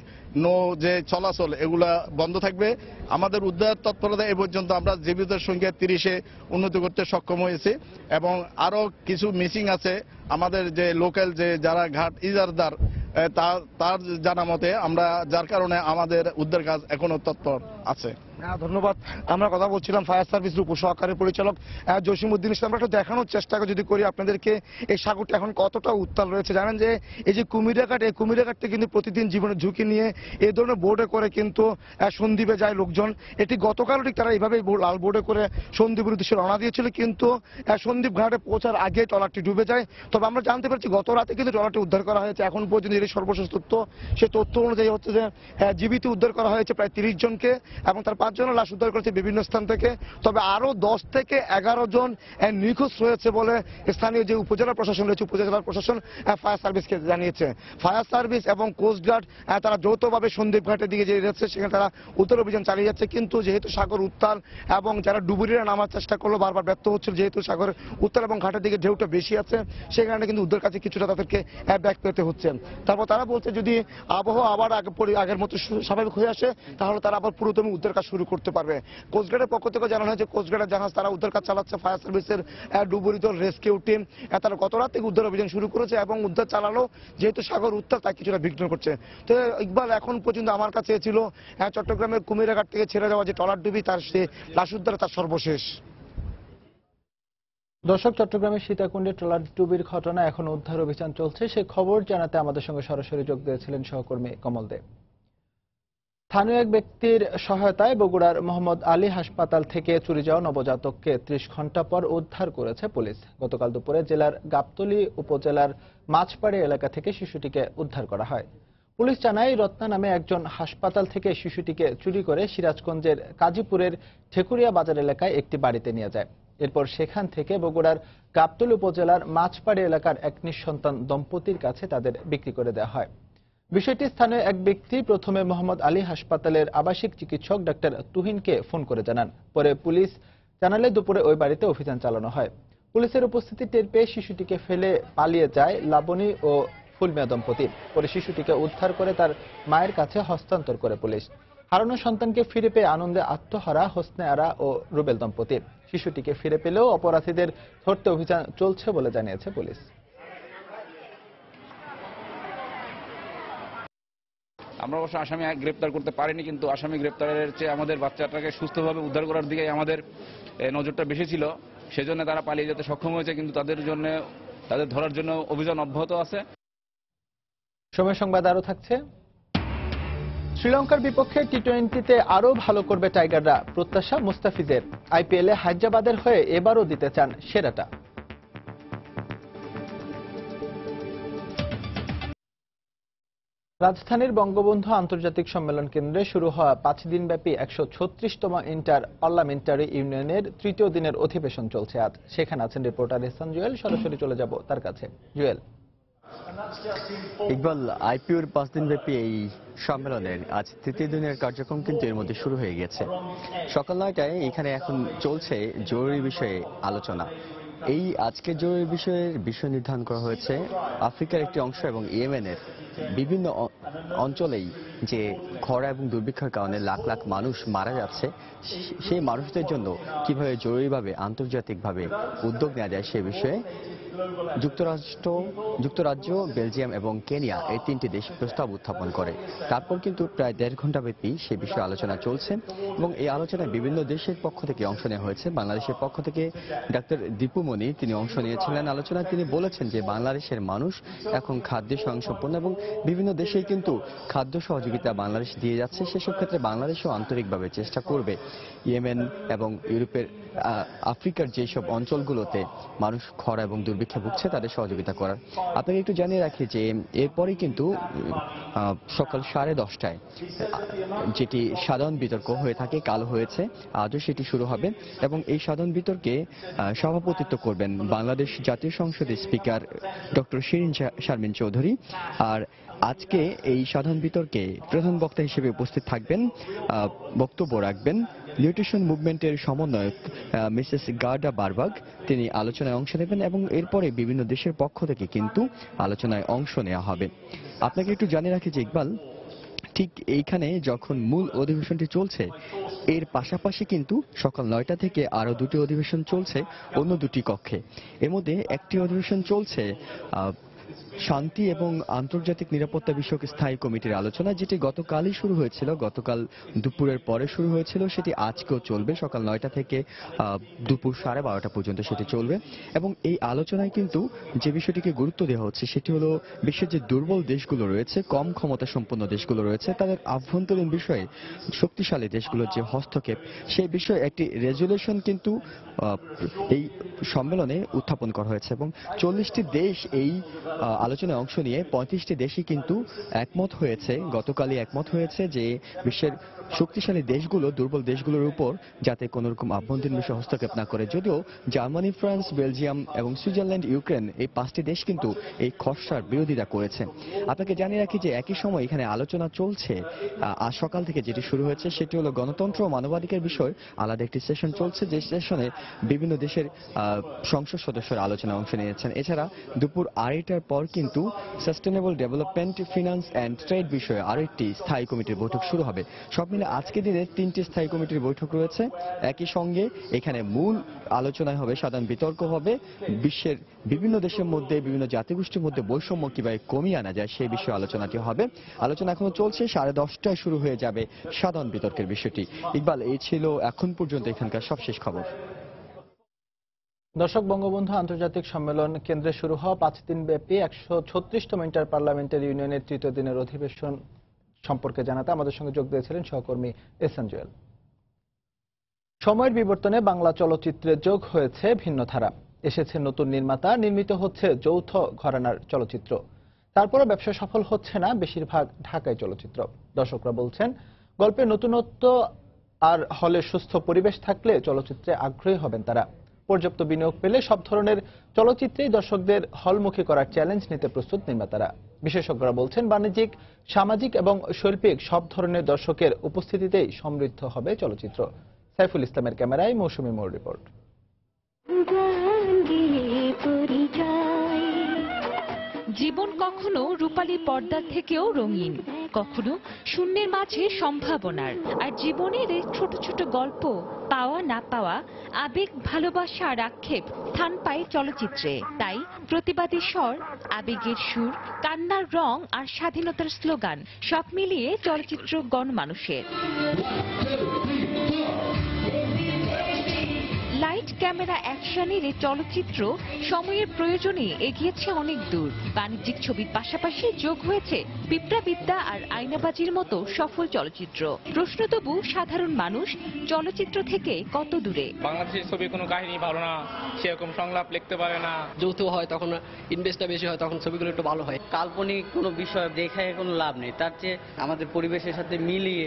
নৌ যে চলাচল এগুলা বন্ধ থাকবে। আমাদের উদ্ধার তৎপরতা এ পর্যন্ত আমরা জীবিতের সংখ্যা 30-এ উন্নতি করতে সক্ষম হয়েছি এবং আরো কিছু মিসিং আছে আমাদের যে লোকাল যে যারা ঘাট ইজারদার তার জানা মতে আমরা, যার কারণে আমাদের উদ্ধার কাজ এখনো তৎপর আছে। ধন্যবাদ। আমরা কথা বলছিলাম ফায়ার সার্ভিসের উপসহকারী পরিচালক জসিমউদ্দিন ইসলাম। আমরা একটু দেখানোর চেষ্টা যদি করি আপনাদেরকে এই সাগরটা এখন কতটা উত্তাল রয়েছে। জানেন যে এই যে কুমিরাঘাট, এই কুমিরাঘাটতে কিন্তু প্রতিদিন জীবনের ঝুঁকি নিয়ে এই ধরনের বোর্ডে করে কিন্তু সন্দ্বীপে যায় লোকজন। এটি গতকালও ঠিক তারা এইভাবেই লাল বোর্ডে করে সন্দ্বীপের উদ্দেশ্যে রওনা দিয়েছিল, কিন্তু সন্দ্বীপ ঘাটে পৌঁছার আগে ট্রলারটি ডুবে যায়। তবে আমরা জানতে পারছি গত রাতে কিন্তু ট্রলারটি উদ্ধার করা হয়েছে। এখন পর্যন্ত এর সর্বশেষ তথ্য, সেই তথ্য অনুযায়ী হচ্ছে যে জীবিত উদ্ধার করা হয়েছে প্রায় 30 জনকে এবং তার 5 জনের লাশ উদ্ধার করেছে বিভিন্ন স্থান থেকে। তবে আরো 10 থেকে 11 জন নিখোঁজ রয়েছে বলে স্থানীয় যে উপজেলা প্রশাসন রয়েছে, উপজেলা প্রশাসন ফায়ার সার্ভিসকে জানিয়েছে। ফায়ার সার্ভিস এবং কোস্টগার্ড তারা যৌথভাবে সন্দ্বীপ ঘাটের দিকে যে যাচ্ছে সেখানে তারা উদ্ধার অভিযান চালিয়ে যাচ্ছে। কিন্তু যেহেতু সাগর উত্তাল এবং যারা ডুবুরিরা নামার চেষ্টা করলো বারবার ব্যর্থ হচ্ছিল, যেহেতু সাগর উত্তাল এবং ঘাটের দিকে ঢেউটা বেশি আছে সেই কারণে কিন্তু উদ্ধার কাছে কিছুটা তাদেরকে ব্যাক পেতে হচ্ছে। তারপর তারা বলছে যদি আবহাওয়া আবার আগের মতো স্বাভাবিক হয়ে আসে তাহলে তারা আবার পুরোদমে উদ্ধার কাজ শুরু করতে পারবে। কোস্টগার্ডের পক্ষ থেকে জানানো হয়েছে কোস্টগার্ডের জাহাজ তারা উদ্ধার কাজ চালাচ্ছে। ফায়ার সার্ভিসের ডুবুরি দল, রেস্কিউ টিম তারা গত রাত থেকে উদ্ধার অভিযান শুরু করেছে এবং উদ্ধার চালালো। যেহেতু সাগর উত্তাল তাই কিছুটা বিঘ্ন করছে। তো ইকবাল, এখন পর্যন্ত আমার কাছে ছিল চট্টগ্রামের কুমিরাঘাট থেকে ছেড়ে যাওয়া যে ট্রলার ডুবি তার সে লাশ উদ্ধার তার সর্বশেষ। দর্শক, চট্টগ্রামের সীতাকুণ্ডে ট্রলার ডুবির ঘটনা এখন উদ্ধার অভিযান চলছে। সে খবর জানাতে আমাদের সঙ্গে সরাসরি যোগ দিয়েছিলেন সহকর্মী কমল দে। স্থানীয় এক ব্যক্তির সহায়তায় বগুড়ার মোহাম্মদ আলী হাসপাতাল থেকে চুরি যাওয়া নবজাতককে 30 ঘন্টা পর উদ্ধার করেছে পুলিশ। গতকাল দুপুরে জেলার গাবতলী উপজেলার মাছপাড়ি এলাকা থেকে শিশুটিকে উদ্ধার করা হয়। পুলিশ জানায় রত্না নামে একজন হাসপাতাল থেকে শিশুটিকে চুরি করে সিরাজগঞ্জের কাজীপুরের ঠেকুরিয়া বাজার এলাকায় একটি বাড়িতে নিয়ে যায়। এরপর সেখান থেকে বগুড়ার গাবতলী উপজেলার মাছপাড়ি এলাকার এক নিঃসন্তান দম্পতির কাছে তাদের বিক্রি করে দেওয়া হয়। বিষয়টি স্থানীয় এক ব্যক্তি প্রথমে মোহাম্মদ আলী হাসপাতালের আবাসিক চিকিৎসক ডাক্তার তুহিনকে ফোন করে জানান। পরে পুলিশ জানালে দুপুরে ওই বাড়িতে অভিযান চালানো হয়। পুলিশের উপস্থিতি টের পেয়ে শিশুটিকে ফেলে পালিয়ে যায় লাবণী ও ফুলমিয়া দম্পতি। পরে শিশুটিকে উদ্ধার করে তার মায়ের কাছে হস্তান্তর করে পুলিশ। হারানো সন্তানকে ফিরে পেয়ে আনন্দে আত্মহারা হোসনে আরা ও রুবেল দম্পতি। শিশুটিকে ফিরে পেলেও অপরাধীদের ধরতে অভিযান চলছে বলে জানিয়েছে পুলিশ। আমরা অবশ্য আসামি গ্রেপ্তার করতে পারিনি, কিন্তু আসামি গ্রেপ্তারের চেয়ে আমাদের বাচ্চাটাকে সুস্থভাবে উদ্ধার করার দিকে আমাদের নজরটা বেশি ছিল। সেজন্য তারা পালিয়ে যেতে সক্ষম হয়েছে, কিন্তু তাদের ধরার জন্য অভিযান অব্যাহত আছে। সময় সংবাদ আরো থাকছে। শ্রীলঙ্কার বিপক্ষে টি-20তে আরো ভালো করবে টাইগাররা, প্রত্যাশা মুস্তাফিজের। আইপিএলে হায়দ্রাবাদের হয়ে এবারও দিতে চান সেরাটা। রাজধানীর বঙ্গবন্ধু আন্তর্জাতিক সম্মেলন কেন্দ্রে শুরু হওয়া 5 দিনব্যাপী 136তম ইন্টার পার্লামেন্টারি ইউনিয়নের তৃতীয় দিনের অধিবেশন চলছে আজ। সেখানে আছেন রিপোর্টার এহসান জুয়েল। সরাসরি চলে যাব তার কাছে। জুয়েল। ইকবাল, আইপিওর 5 দিনব্যাপী এই সম্মেলনের আজ তৃতীয় দিনের কার্যক্রম কিন্তু এর মধ্যে শুরু হয়ে গেছে। সকাল 9টায় এখানে এখন চলছে জরুরি বিষয়ে আলোচনা। এই আজকের জরুরি বিষয় নির্ধারণ করা হয়েছে আফ্রিকার একটি অংশ এবং ইয়েমেনের বিভিন্ন অঞ্চলেই যে খরা এবং দুর্ভিক্ষের কারণে লাখ লাখ মানুষ মারা যাচ্ছে, সেই মানুষদের জন্য কিভাবে জরুরিভাবে আন্তর্জাতিকভাবে উদ্যোগ নেওয়া যায় সে বিষয়ে যুক্তরাজ্য, বেলজিয়াম এবং কেনিয়া এই 3টি দেশ প্রস্তাব উত্থাপন করে। তারপর কিন্তু প্রায় 1.5 ঘন্টা ব্যাপী সে বিষয়ে আলোচনা চলছে এবং এই আলোচনায় বিভিন্ন দেশের পক্ষ থেকে অংশ নেওয়া হয়েছে। বাংলাদেশের পক্ষ থেকে ডাক্তার দীপু মনি তিনি অংশ নিয়েছিলেন আলোচনায়। তিনি বলেছেন যে বাংলাদেশের মানুষ এখন খাদ্য স্বয়ংসম্পন্ন এবং বিভিন্ন দেশেই কিন্তু খাদ্য সহযোগিতা বাংলাদেশ দিয়ে যাচ্ছে। সেসব ক্ষেত্রে বাংলাদেশও আন্তরিকভাবে চেষ্টা করবে ইয়েমেন এবং ইউরোপের আফ্রিকার যেসব অঞ্চলগুলোতে মানুষ খরা এবং দুর্ভিক্ষ দুর্ভিক্ষে ভুগছে তাদের সহযোগিতা করার। আপনাকে একটু জানিয়ে রাখি যে এরপরেই কিন্তু সকাল 10:30টায় যেটি সাধারণ বিতর্ক হয়ে থাকে, কাল হয়েছে, আজও সেটি শুরু হবে এবং এই সাধারণ বিতর্কে সভাপতিত্ব করবেন বাংলাদেশ জাতীয় সংসদের স্পিকার ডক্টর শিরিন শারমিন চৌধুরী। আর আজকে এই সাধারণ বিতর্কে প্রধান বক্তা হিসেবে উপস্থিত থাকবেন, বক্তব্য রাখবেন নিউট্রিশন মুভমেন্টের সমন্বয়ক মিসেস গার্ডা বারবাগ। তিনি আলোচনায় অংশ নেবেন এবং এরপরে বিভিন্ন দেশের পক্ষ থেকে কিন্তু আলোচনায় অংশ নেওয়া হবে। আপনাকে একটু জানিয়ে রাখি যে ইকবাল, ঠিক এইখানে যখন মূল অধিবেশনটি চলছে এর পাশাপাশি কিন্তু সকাল 9টা থেকে আরো দুটি অধিবেশন চলছে অন্য দুটি কক্ষে। এর মধ্যে একটি অধিবেশন চলছে শান্তি এবং আন্তর্জাতিক নিরাপত্তা বিষয়ক স্থায়ী কমিটির আলোচনা, যেটি গতকালই শুরু হয়েছিল, গতকাল দুপুরের পরে শুরু হয়েছিল, সেটি আজকেও চলবে সকাল 9টা থেকে দুপুর 12:30 পর্যন্ত সেটি চলবে। এবং এই আলোচনায় কিন্তু যে বিষয়টিকে গুরুত্ব দেওয়া হচ্ছে সেটি হলো বিশ্বের যে দুর্বল দেশগুলো রয়েছে, কম ক্ষমতা সম্পন্ন দেশগুলো রয়েছে, তাদের আভ্যন্তরীণ বিষয়ে শক্তিশালী দেশগুলোর যে হস্তক্ষেপ, সেই বিষয়ে একটি রেজুলেশন কিন্তু এই সম্মেলনে উত্থাপন করা হয়েছে এবং 40টি দেশ এই আলোচনায় অংশ নিয়ে 35টি দেশই কিন্তু একমত হয়েছে, গতকালই একমত হয়েছে যে বিশ্বের শক্তিশালী দেশগুলো দুর্বল দেশগুলোর উপর যাতে কোন রকম আভ্যন্তরীণ বিষয়ে হস্তক্ষেপ না করে। যদিও জার্মানি, ফ্রান্স, বেলজিয়াম এবং সুইজারল্যান্ড, ইউক্রেন এই 5টি দেশ কিন্তু এই খসড়ার বিরোধিতা করেছে। আপনাকে জানিয়ে রাখি যে একই সময় এখানে আলোচনা চলছে, আজ সকাল থেকে যেটি শুরু হয়েছে সেটি হলো গণতন্ত্র ও মানবাধিকার বিষয় আলাদা একটি সেশন চলছে, যে সেশনে বিভিন্ন দেশের সংসদ সদস্যরা আলোচনায় অংশ নিয়েছেন। এছাড়া দুপুর 2:30টার পর কিন্তু sustainable development, finance and trade বিষয়ে আরো একটি স্থায়ী কমিটির বৈঠক শুরু হবে। সব মিলে আজকে দিনে 3টি স্থায়ী কমিটির বৈঠক রয়েছে। একই সঙ্গে এখানে মূল আলোচনায় হবে, সাধারণ বিতর্ক হবে বিশ্বের বিভিন্ন দেশের মধ্যে, বিভিন্ন জাতিগোষ্ঠীর মধ্যে বৈষম্য কিভাবে কমিয়ে আনা যায় সেই বিষয়ে আলোচনাটি হবে। আলোচনা এখনো চলছে, 10:30টায় শুরু হয়ে যাবে সাধারণ বিতর্কের বিষয়টি। ইকবাল, এই ছিল এখন পর্যন্ত এখানকার সবশেষ খবর। দর্শক, বঙ্গবন্ধু আন্তর্জাতিক সম্মেলন কেন্দ্রে শুরু হওয়া 5 দিন ব্যাপী 136তম ইন্টার পার্লামেন্টারি ইউনিয়নের 3য় দিনের অধিবেশন সম্পর্কে জানাতে আমাদের সঙ্গে যোগ দিয়েছিলেন সহকর্মী এহসান জুয়েল। সময়ের বিবর্তনে বাংলা চলচ্চিত্রে যোগ হয়েছে ভিন্ন ধারা, এসেছে নতুন নির্মাতা, নির্মিত হচ্ছে যৌথ ঘরানার চলচ্চিত্র। তারপরও ব্যবসা সফল হচ্ছে না বেশিরভাগ ঢাকাই চলচ্চিত্র। দর্শকরা বলছেন গল্পে নতুনত্ব আর হলে সুস্থ পরিবেশ থাকলে চলচ্চিত্রে আগ্রহী হবেন তারা। পর্যাপ্ত বিনিয়োগ পেলে সব ধরনের চলচ্চিত্রেই দর্শকদের হলমুখী করার চ্যালেঞ্জ নিতে প্রস্তুত নির্মাতারা। বিশেষজ্ঞরা বলছেন বাণিজ্যিক, সামাজিক এবং শৈল্পিক সব ধরনের দর্শকের উপস্থিতিতেই সমৃদ্ধ হবে চলচ্চিত্র। সাইফুল ইসলামের ক্যামেরায় মৌসুমী মোর রিপোর্ট। জীবন কখনো রূপালী পর্দার থেকেও রঙিন, কখনো শূন্যের মাঝে সম্ভাবনার। আর জীবনের এই ছোট ছোট গল্প, পাওয়া না পাওয়া, আবেগ, ভালোবাসা আর আক্ষেপ স্থান পায় চলচ্চিত্রে। তাই প্রতিবাদী স্বর, আবেগের সুর, কান্নার রং আর স্বাধীনতার স্লোগান সব মিলিয়ে চলচ্চিত্র গণমানুষের। লাইট, ক্যামেরা, অ্যাকশনের এই চলচ্চিত্র সময়ের প্রয়োজনে এগিয়েছে অনেক দূর। বাণিজ্যিক ছবির পাশাপাশি যোগ হয়েছে পিঁপড়াবিদ্যা আর আয়নাবাজির মতো সফল চলচ্চিত্র। প্রশ্ন তবু, সাধারণ মানুষ চলচ্চিত্র থেকে কত দূরে? বাংলাদেশের ছবি কোনো কাহিনী ভালো না, সেরকম সংলাপ লিখতে পারে না। যৌথ হয় তখন ইনভেস্টটা বেশি হয়, তখন ছবিগুলো একটু ভালো হয়। কাল্পনিক কোনো বিষয় দেখে কোনো লাভ নেই, তার চেয়ে আমাদের পরিবেশের সাথে মিলিয়ে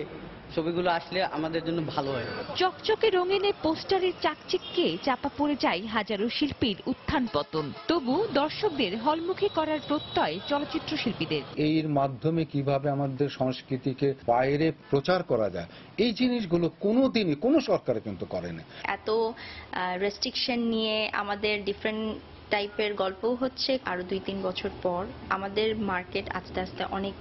ছবিগুলো আসলে আমাদের জন্য ভালো হয়। চকচকে রঙিনে পোস্টারের চাকচিক্যে চাপা পড়ে যায় হাজারো শিল্পীর উত্থান পতন। তবু দর্শকদের হলমুখী করার প্রত্যয় চলচ্চিত্র শিল্পীদের। এর মাধ্যমে কিভাবে আমাদের সংস্কৃতিকে বাইরে প্রচার করা যায়, এই জিনিসগুলো কোনোদিনই কোনো সরকার কিন্তু করে না। এত রেস্ট্রিকশন নিয়ে আমাদের ডিফারেন্ট টাইপের গল্পও হচ্ছে। আরো 2-3 বছর পর আমাদের মার্কেট আস্তে আস্তে অনেক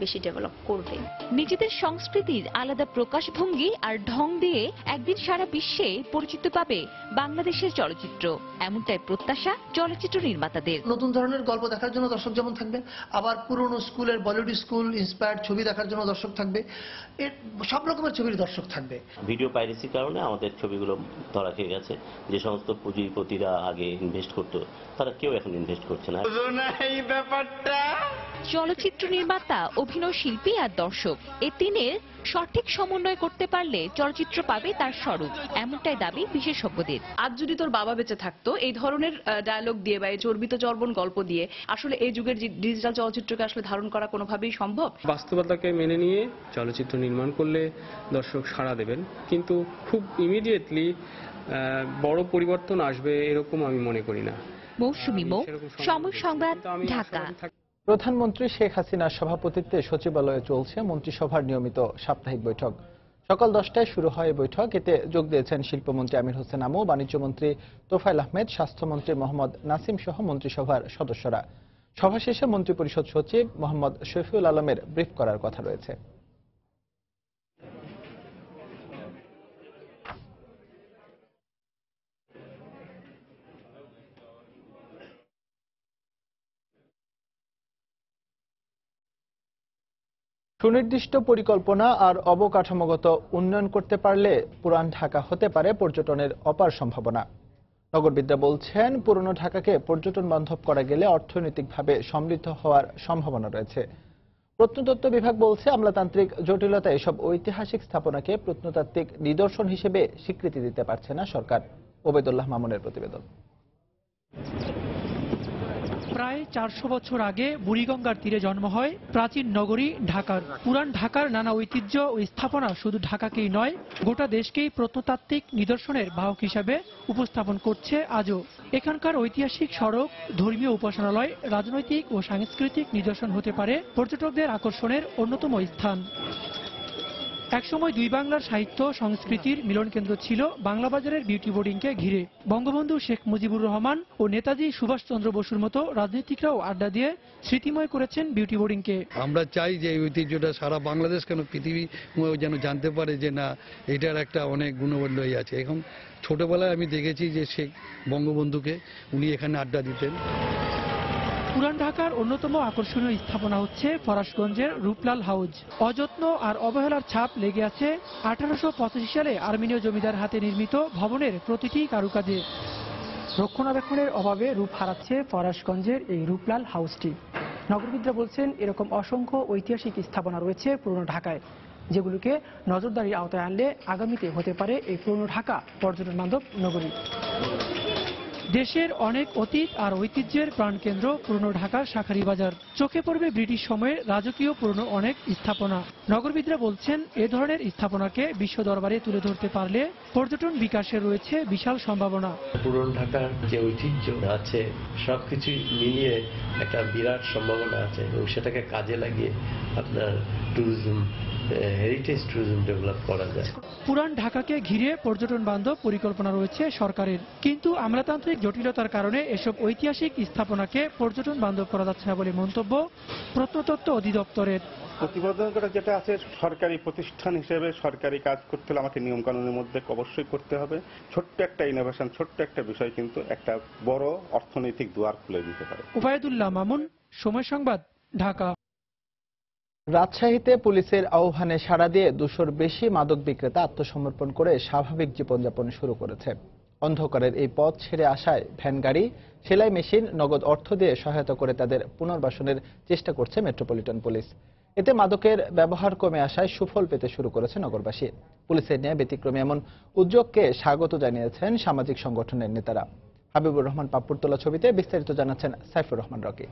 বেশি ডেভেলপ করবে। নিজেদের সংস্কৃতির আলাদা প্রকাশভঙ্গি আর ঢং দিয়ে একদিন সারা বিশ্বে পরিচিত পাবে বাংলাদেশের চলচ্চিত্র, এমনটাই প্রত্যাশা চলচ্চিত্র নির্মাতাদের। নতুন ধরনের গল্প দেখার জন্য দর্শক যেমন থাকবে, আবার পুরনো স্কুলের বলিউড স্কুল ইন্সপায়ার্ড ছবি দেখার জন্য দর্শক থাকবে, এর সব রকমের ছবির দর্শক থাকবে। ভিডিও পাইরেসির কারণে আমাদের ছবিগুলো ধরা খেয়ে গেছে। যে সমস্ত পুঁজিপতিরা আগে ইনভেস্ট করতো তারা কেউ এখন ইনভেস্ট করছে না। চলচ্চিত্র নির্মাতা অভিনয় শিল্পী আর দর্শক এ তিনের সঠিক সমন্বয় করতে পারলে চলচ্চিত্র পাবে তার স্বরূপ, এমনটাই দাবি বিশেষজ্ঞদের। আজ যদি তোর বাবা বেঁচে থাকতো, এই ধরনের ডায়লগ দিয়ে বা এই চর্বিত চর্বণ গল্প দিয়ে আসলে এই যুগের ডিজিটাল চলচ্চিত্রকে আসলে ধারণ করা কোনোভাবেই সম্ভব? বাস্তবতাকে মেনে নিয়ে চলচ্চিত্র নির্মাণ করলে দর্শক সাড়া দেবেন, কিন্তু খুব ইমিডিয়েটলি বড় পরিবর্তন আসবে এরকম আমি মনে করি না। মৌসুমী মৌ, সময় সংবাদ, ঢাকা। প্রধানমন্ত্রী শেখ হাসিনার সভাপতিত্বে সচিবালয়ে চলছে মন্ত্রিসভার নিয়মিত সাপ্তাহিক বৈঠক। সকাল 10টায় শুরু হয় এই বৈঠক। এতে যোগ দিয়েছেন শিল্পমন্ত্রী আমির হোসেন আমু, বাণিজ্যমন্ত্রী তোফায়েল আহমেদ, স্বাস্থ্যমন্ত্রী মোহাম্মদ নাসিম সহ মন্ত্রিসভার সদস্যরা। সভা শেষে মন্ত্রিপরিষদ সচিব মোহাম্মদ শফিউল আলমের ব্রিফ করার কথা রয়েছে। সুনির্দিষ্ট পরিকল্পনা আর অবকাঠামোগত উন্নয়ন করতে পারলে পুরান ঢাকা হতে পারে পর্যটনের অপার সম্ভাবনা। নগরবিদরা বলছেন, পুরনো ঢাকাকে পর্যটন বান্ধব করা গেলে অর্থনৈতিকভাবে সমৃদ্ধ হওয়ার সম্ভাবনা রয়েছে। প্রত্নতত্ত্ব বিভাগ বলছে, আমলাতান্ত্রিক জটিলতা এসব ঐতিহাসিক স্থাপনাকে প্রত্নতাত্ত্বিক নিদর্শন হিসেবে স্বীকৃতি দিতে পারছে না সরকার। ওবেদুল্লাহ মামুনের প্রতিবেদন। প্রায় 400 বছর আগে বুড়িগঙ্গার তীরে জন্ম হয় প্রাচীন নগরী ঢাকার। পুরান ঢাকার নানা ঐতিহ্য ও স্থাপনা শুধু ঢাকাকেই নয়, গোটা দেশকেই প্রত্নতাত্ত্বিক নিদর্শনের বাহক হিসাবে উপস্থাপন করছে আজও। এখানকার ঐতিহাসিক সড়ক, ধর্মীয় উপাসনালয়, রাজনৈতিক ও সাংস্কৃতিক নিদর্শন হতে পারে পর্যটকদের আকর্ষণের অন্যতম স্থান। একসময় দুই বাংলার সাহিত্য সংস্কৃতির মিলনকেন্দ্র ছিল বাংলা বাজারের বিউটি বোর্ডিংকে ঘিরে। বঙ্গবন্ধু শেখ মুজিবুর রহমান ও নেতাজি সুভাষচন্দ্র বসুর মতো রাজনীতিকরাও আড্ডা দিয়ে স্মৃতিময় করেছেন বিউটি বোর্ডিংকে। আমরা চাই যে এই ঐতিহ্যটা সারা বাংলাদেশ কেন পৃথিবী যেন জানতে পারে যে না, এটার একটা অনেক গুণবন্ধ আছে। এখন ছোটবেলায় আমি দেখেছি যে শেখ বঙ্গবন্ধুকে উনি এখানে আড্ডা দিতেন। পুরান ঢাকার অন্যতম আকর্ষণীয় স্থাপনা হচ্ছে ফরাশগঞ্জের রূপলাল হাউজ। অযত্ন আর অবহেলার ছাপ লেগে আছে 1885 সালে আর্মেনীয় জমিদার হাতে নির্মিত ভবনের প্রতিটি কারুকাজে। রক্ষণাবেক্ষণের অভাবে রূপ হারাচ্ছে ফরাশগঞ্জের এই রূপলাল হাউসটি। নগরবিদরা বলছেন, এরকম অসংখ্য ঐতিহাসিক স্থাপনা রয়েছে পুরনো ঢাকায়, যেগুলোকে নজরদারির আওতায় আনলে আগামীতে হতে পারে এই পুরনো ঢাকা পর্যটন বান্ধব নগরী। দেশের অনেক অতীত আর ঐতিহ্যের প্রাণকেন্দ্র পুরনো ঢাকার শাঁখারী বাজার। চোখে পড়বে ব্রিটিশ সময়ের রাজকীয় পুরনো অনেক স্থাপনা। নগরবিদরা বলছেন, এ ধরনের স্থাপনাকে বিশ্ব দরবারে তুলে ধরতে পারলে পর্যটন বিকাশের রয়েছে বিশাল সম্ভাবনা। পুরনো ঢাকার যে ঐতিহ্য আছে সবকিছু মিলিয়ে একটা বিরাট সম্ভাবনা আছে, এবং সেটাকে কাজে লাগিয়ে আপনার ট্যুরিজম, হেরিটেজ ট্যুরিজম ডেভেলপ করা যায়। পুরান ঢাকাকে ঘিরে পর্যটন বান্ধব পরিকল্পনা রয়েছে সরকারের, কিন্তু আমলাতান্ত্রিক জটিলতার কারণে এসব ঐতিহাসিক স্থাপনাকে পর্যটন বান্ধব করা যাচ্ছে না বলে মন্তব্য প্রত্নতত্ত্ব অধিদপ্তরের। প্রতিবন্ধকতা যেটা আছে, সরকারি প্রতিষ্ঠান হিসেবে সরকারি কাজ করতে হলে আমাকে নিয়ম কানুনের মধ্যে অবশ্যই করতে হবে। ছোট্ট একটা ইনোভেশন, ছোট্ট একটা বিষয় কিন্তু একটা বড় অর্থনৈতিক দুয়ার খুলে দিতে পারে। ওবায়দুল্লাহ মামুন, সময় সংবাদ, ঢাকা। রাজশাহীতে পুলিশের আহ্বানে সাড়া দিয়ে 200-র বেশি মাদক বিক্রেতা আত্মসমর্পণ করে স্বাভাবিক জীবনযাপন শুরু করেছে। অন্ধকারের এই পথ ছেড়ে আসায় ভ্যান গাড়ি, সেলাই মেশিন, নগদ অর্থ দিয়ে সহায়তা করে তাদের পুনর্বাসনের চেষ্টা করছে মেট্রোপলিটন পুলিশ। এতে মাদকের ব্যবহার কমে আসায় সুফল পেতে শুরু করেছে নগরবাসী। পুলিশের ন্যায় ব্যতিক্রমী এমন উদ্যোগকে স্বাগত জানিয়েছেন সামাজিক সংগঠনের নেতারা। হাবিবুর রহমান পাপ্পুর তোলা ছবিতে বিস্তারিত জানাচ্ছেন সাইফুর রহমান রকি।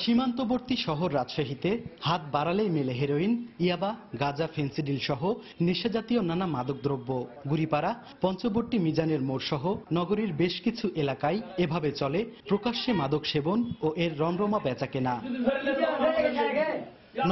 সীমান্তবর্তী শহর রাজশাহীতে হাত বাড়ালেই মেলে হেরোইন, ইয়াবা, গাঁজা, ফেন্সিডিল সহ নেশাজাতীয় নানা মাদকদ্রব্য। গুড়িপাড়া, পঞ্চবর্তী, মিজানের মোড় সহ নগরীর বেশ কিছু এলাকায় এভাবে চলে প্রকাশ্যে মাদক সেবন ও এর রমরমা বেচাকেনা।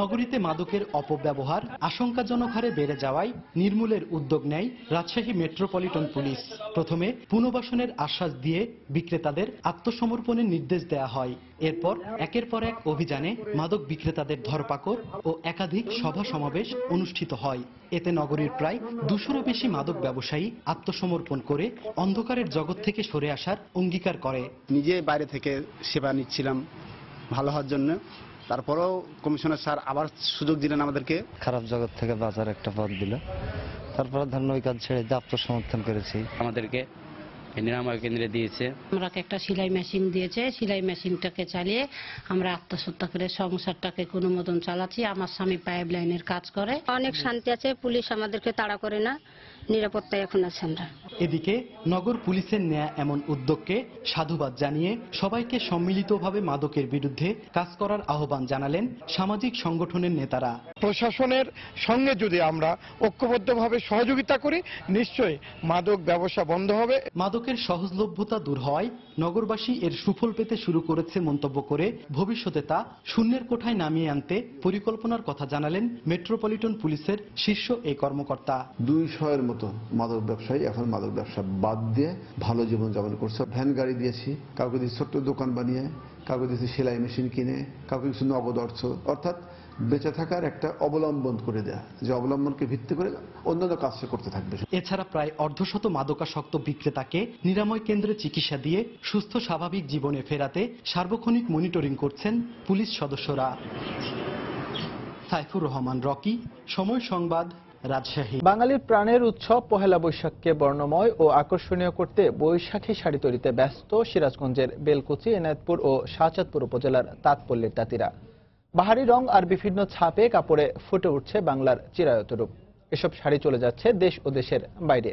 নগরীতে মাদকের অপব্যবহার আশঙ্কাজনক হারে বেড়ে যাওয়ায় নির্মূলের উদ্যোগ নেয় রাজশাহী মেট্রোপলিটন পুলিশ। প্রথমে পুনর্বাসনের আশ্বাস দিয়ে বিক্রেতাদের আত্মসমর্পণের নির্দেশ দেয়া হয়। এরপর একের পর এক অভিযানে মাদক বিক্রেতাদের ধরপাকড় ও একাধিক সভা সমাবেশ অনুষ্ঠিত হয়। এতে নগরীর প্রায় 200-রও বেশি মাদক ব্যবসায়ী আত্মসমর্পণ করে অন্ধকারের জগৎ থেকে সরে আসার অঙ্গীকার করে। নিজে বাইরে থেকে সেবা নিচ্ছিলাম ভালো হওয়ার জন্য, তারপরেও কমিশনার স্যার আবার সুযোগ দিলেন আমাদেরকে। খারাপ জগৎ থেকে বাঁচার একটা পথ দিল, তারপরে ধন্য ওই কাজ ছেড়ে আত্মসমর্থন করেছি। আমাদেরকে নিরাময় কেন্দ্রে দিয়েছে। আমাকে একটা সেলাই মেশিন দিয়েছে, সেলাই মেশিনটাকে চালিয়ে আমরা আত্মসত্তা করে সংসারটাকে কোনো মতন চালাচ্ছি। আমার স্বামী পাইপ লাইনের কাজ করে। অনেক শান্তি আছে, পুলিশ আমাদেরকে তাড়া করে না, নিরাপত্তায় এখন আছে আমরা। এদিকে নগর পুলিশের নেয়া এমন উদ্যোগকে সাধুবাদ জানিয়ে সবাইকে সম্মিলিতভাবে মাদকের বিরুদ্ধে কাজ করার আহ্বান জানালেন সামাজিক সংগঠনের নেতারা। প্রশাসনের সঙ্গে যদি আমরা ঐক্যবদ্ধভাবে সহযোগিতা করি, নিশ্চয়ই মাদক ব্যবসা বন্ধ হবে। মাদকের সহজলভ্যতা দূর হওয়ায় নগরবাসী এর সুফল পেতে শুরু করেছে মন্তব্য করে ভবিষ্যতে তা শূন্যের কোঠায় নামিয়ে আনতে পরিকল্পনার কথা জানালেন মেট্রোপলিটন পুলিশের শীর্ষ এই কর্মকর্তা। 200-এর মতো মাদক ব্যবসায়ী এখন মাদক ব্যবসা বাদ দিয়ে ভালো জীবনযাপন করছে। ভ্যান গাড়ি দিয়েছি, কাউকে দিয়েছি ছোট্ট দোকান বানিয়ে, কাউকে দিয়েছি সেলাই মেশিন কিনে, কাউকে কিছু নগদ অর্থ, অর্থাৎ বেঁচে থাকার একটা অবলম্বন করে দেয়া, যে অবলম্বনকে ভিত্তি করে অন্যান্য কাজ সে করতে থাকবে। এছাড়া প্রায় অর্ধশত মাদকাসক্ত বিক্রেতাকে নিরাময় কেন্দ্রে চিকিৎসা দিয়ে সুস্থ স্বাভাবিক জীবনে ফেরাতে সার্বক্ষণিক মনিটরিং করছেন পুলিশ সদস্যরা। সাইফুর রহমান রকি, সময় সংবাদ, রাজশাহী। বাঙালির প্রাণের উৎসব পহেলা বৈশাখকে বর্ণময় ও আকর্ষণীয় করতে বৈশাখী শাড়ি তৈরিতে ব্যস্ত সিরাজগঞ্জের বেলকুচি, এনায়েতপুর ও শাহজাদপুর উপজেলার তাঁতপল্লীর তাঁতিরা। বাহারি রং আর বিভিন্ন ছাপে কাপড়ে ফুটে উঠছে বাংলার চিরায়ত রূপ। এসব শাড়ি চলে যাচ্ছে দেশ ও দেশের বাইরে।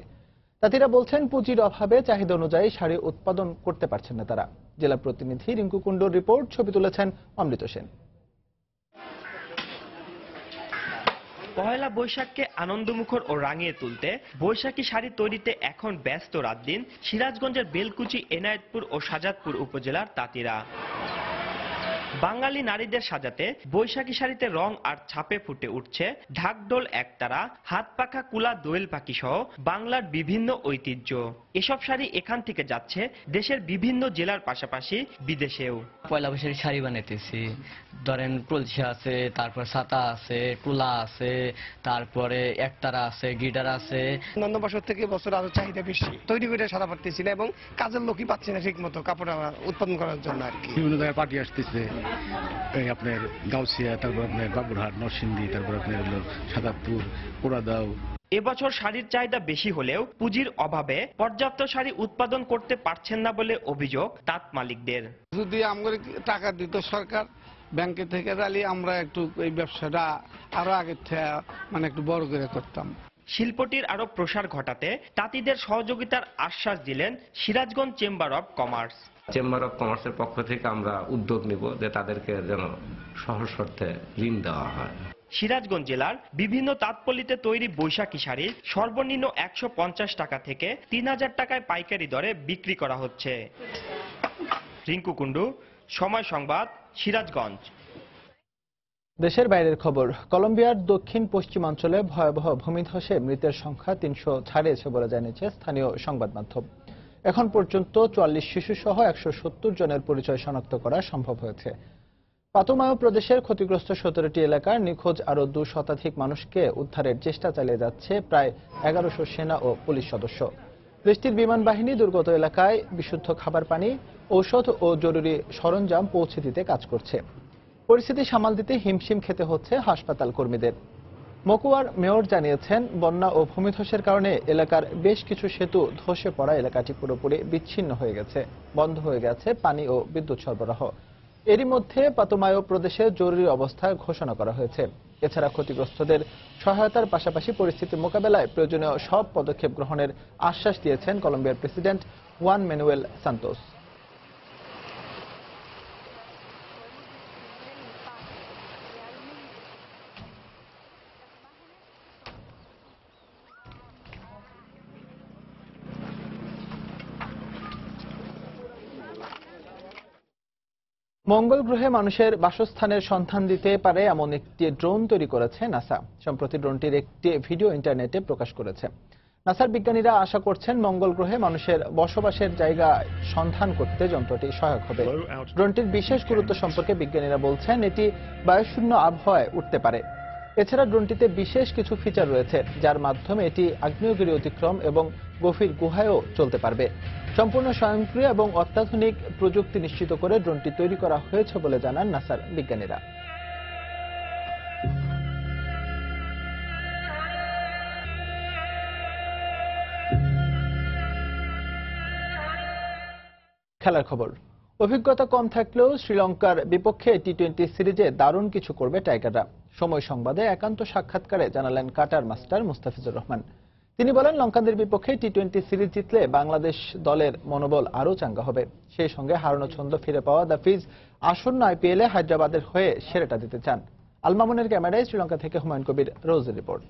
তাঁতিরা বলছেন, পুঁজির অভাবে চাহিদা অনুযায়ী শাড়ি উৎপাদন করতে পারছেন না তারা। জেলা প্রতিনিধি রিঙ্কু কুণ্ডুর রিপোর্ট, ছবি তুলেছেন অমৃত সেন। পহেলা বৈশাখকে আনন্দমুখর ও রাঙিয়ে তুলতে বৈশাখী শাড়ি তৈরিতে এখন ব্যস্ত রাত দিন সিরাজগঞ্জের বেলকুচি, এনায়েতপুর ও শাহজাদপুর উপজেলার তাঁতিরা। বাঙালি নারীদের সাজাতে বৈশাখী শাড়িতে রং আর ছাপে ফুটে উঠছে ঢাকঢোল, একতারা, হাত পাখা, কুলা, দোয়েল পাখি সহ বাংলার বিভিন্ন ঐতিহ্য। এসব শাড়ি এখান থেকে যাচ্ছে দেশের বিভিন্ন জেলার পাশাপাশি বিদেশেও। পয়লা বৈশাখী শাড়ি বানাইতেছি, ধরেন কলসি আছে, তারপর ছাতা আছে, টুলা আছে, তারপরে একতারা আছে, গিটার আছে। অন্যান্য বছর থেকে বছর আরো চাহিদা বেশি, তৈরি করে সারা পারতেছি না এবং কাজের লোকই পাচ্ছি না ঠিক মতো কাপড় উৎপাদন করার জন্য আর কি। বিভিন্ন জায়গায় পার্টি আসতেছে, আপনার গাউসিয়া, তারপর আপনার বাবুরহাট, নরসিংদী, তারপর আপনার হলো সাদাতপুর, পোড়াদাও। এবছর শাড়ির চাহিদা বেশি হলেও পুঁজির অভাবে পর্যাপ্ত শাড়ি উৎপাদন করতে পারছেন না বলে অভিযোগ তাঁত মালিকদের। যদি আমাদের টাকা দিত সরকার ব্যাংকে থেকে, তাহলে আমরা একটু এই ব্যবসাটা আরো আগের থেকে মানে একটু বড় করে করতাম। শিল্পটির আরো প্রসার ঘটাতে তাঁতিদের সহযোগিতার আশ্বাস দিলেন Sirajganj chamber of commerce. Chamber of কমার্সের পক্ষ থেকে আমরা উদ্যোগ নিব যে তাদেরকে যেন সহজ শর্তে ঋণ দেওয়া হয়। সিরাজগঞ্জ জেলার বিভিন্ন তাঁতপল্লীতে তৈরি বৈশাখী শাড়ি সর্বনিম্ন 150 টাকা থেকে 3000 টাকায় পাইকারি দরে বিক্রি করা হচ্ছে। রিঙ্কু কুণ্ডু, সময় সংবাদ, সিরাজগঞ্জ। দেশের বাইরের খবর, কলম্বিয়ার দক্ষিণ পশ্চিমাঞ্চলে ভয়াবহ ভূমিধসে মৃতের সংখ্যা 300 ছাড়িয়েছে বলে জানিয়েছে স্থানীয় সংবাদ মাধ্যম। এখন পর্যন্ত 44 শিশু সহ 170 জনের পরিচয় শনাক্ত করা সম্ভব হয়েছে। পাতুমায়ু প্রদেশের ক্ষতিগ্রস্ত 17টি এলাকার নিখোঁজ আরো 2 শতাধিক মানুষকে উদ্ধারের চেষ্টা চালিয়ে যাচ্ছে প্রায় 1100 সেনা ও পুলিশ সদস্য। দেশটির বিমান বাহিনী দুর্গত এলাকায় বিশুদ্ধ খাবার পানি, ঔষধ ও জরুরি সরঞ্জাম পৌঁছে দিতে কাজ করছে। পরিস্থিতি সামাল দিতে হিমশিম খেতে হচ্ছে হাসপাতাল কর্মীদের। মকুয়ার মেয়র জানিয়েছেন, বন্যা ও ভূমিধসের কারণে এলাকার বেশ কিছু সেতু ধসে পড়া এলাকাটি পুরোপুরি বিচ্ছিন্ন হয়ে গেছে, বন্ধ হয়ে গেছে পানি ও বিদ্যুৎ সরবরাহ। এরই মধ্যে পাতুমায়ু প্রদেশে জরুরি অবস্থা ঘোষণা করা হয়েছে। এছাড়া ক্ষতিগ্রস্তদের সহায়তার পাশাপাশি পরিস্থিতি মোকাবেলায় প্রয়োজনীয় সব পদক্ষেপ গ্রহণের আশ্বাস দিয়েছেন কলম্বিয়ার প্রেসিডেন্ট হুয়ান ম্যানুয়েল সান্তোস। মঙ্গল গ্রহে মানুষের বাসস্থানের সন্ধান দিতে পারে এমন একটি ড্রোন তৈরি করেছে নাসা। সম্প্রতি ড্রোনটির একটি ভিডিও ইন্টারনেটে প্রকাশ করেছে। নাসার বিজ্ঞানীরা আশা করছেন, মঙ্গল গ্রহে মানুষের বসবাসের জায়গা সন্ধান করতে যন্ত্রটি সহায়ক হবে। ড্রোনটির বিশেষ গুরুত্ব সম্পর্কে বিজ্ঞানীরা বলছেন, এটি বায়ুশূন্য আবহাওয়ায় উঠতে পারে। এছাড়া ড্রোনটিতে বিশেষ কিছু ফিচার রয়েছে, যার মাধ্যমে এটি আগ্নেয়গিরি অতিক্রম এবং গভীর গুহায়ও চলতে পারবে। সম্পূর্ণ স্বয়ংক্রিয় এবং অত্যাধুনিক প্রযুক্তি নিশ্চিত করে ড্রোনটি তৈরি করা হয়েছে বলে জানান নাসার বিজ্ঞানীরা। খেলার খবর। অভিজ্ঞতা কম থাকলেও শ্রীলঙ্কার বিপক্ষে টি-20 সিরিজে দারুণ কিছু করবে টাইগাররা। সময় সংবাদে একান্ত সাক্ষাৎকারে জানালেন কাটার মাস্টার মুস্তাফিজুর রহমান। তিনি বলেন, লঙ্কানদের বিপক্ষে টি-20 সিরিজ জিতলে বাংলাদেশ দলের মনোবল আরও চাঙ্গা হবে। সেই সঙ্গে হারানো ছন্দ ফিরে পাওয়া দাফিজ আসন্ন আইপিএলে হায়দ্রাবাদের হয়ে সেরাটা দিতে চান। আল মামুনের ক্যামেরায় শ্রীলঙ্কা থেকে হুমায়ুন কবির রোজের রিপোর্ট।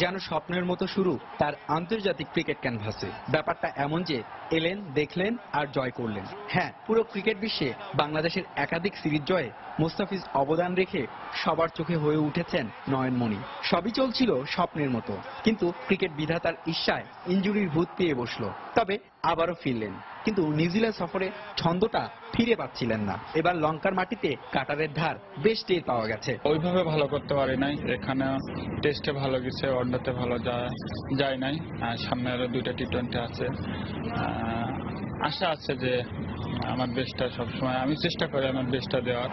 যেন স্বপ্নের মতো শুরু তার আন্তর্জাতিক ক্রিকেট ক্যানভাসে। ব্যাপারটা এমন যে এলেন, দেখলেন আর জয় করলেন। হ্যাঁ, পুরো ক্রিকেট বিশ্বে বাংলাদেশের একাধিক সিরিজ জয়ে মুস্তাফিজ অবদান রেখে সবার চোখে হয়ে উঠেছেন নয়নমণি। সবই চলছিল স্বপ্নের মতো, কিন্তু ক্রিকেট বিধাতার ইচ্ছায় ইনজুরির ভূত পেয়ে বসলো। তবে আবারও ফিরলেন, কিন্তু নিউজিল্যান্ড সফরে ছন্দটা ফিরে পাচ্ছিলেন না। এবার লঙ্কার মাটিতে কাটারের ধার বেশ টের পাওয়া গেছে। ওইভাবে ভালো করতে পারি নাই, এখানে টেস্টে ভালো গেছে, ওয়ানডেতে ভালো যায় নাই। সামনে আরো 2টা টি-20 আছে। আশা আছে যে আমার বেস্টটা সবসময় আমি চেষ্টা করি আমার বেস্টটা দেওয়ার।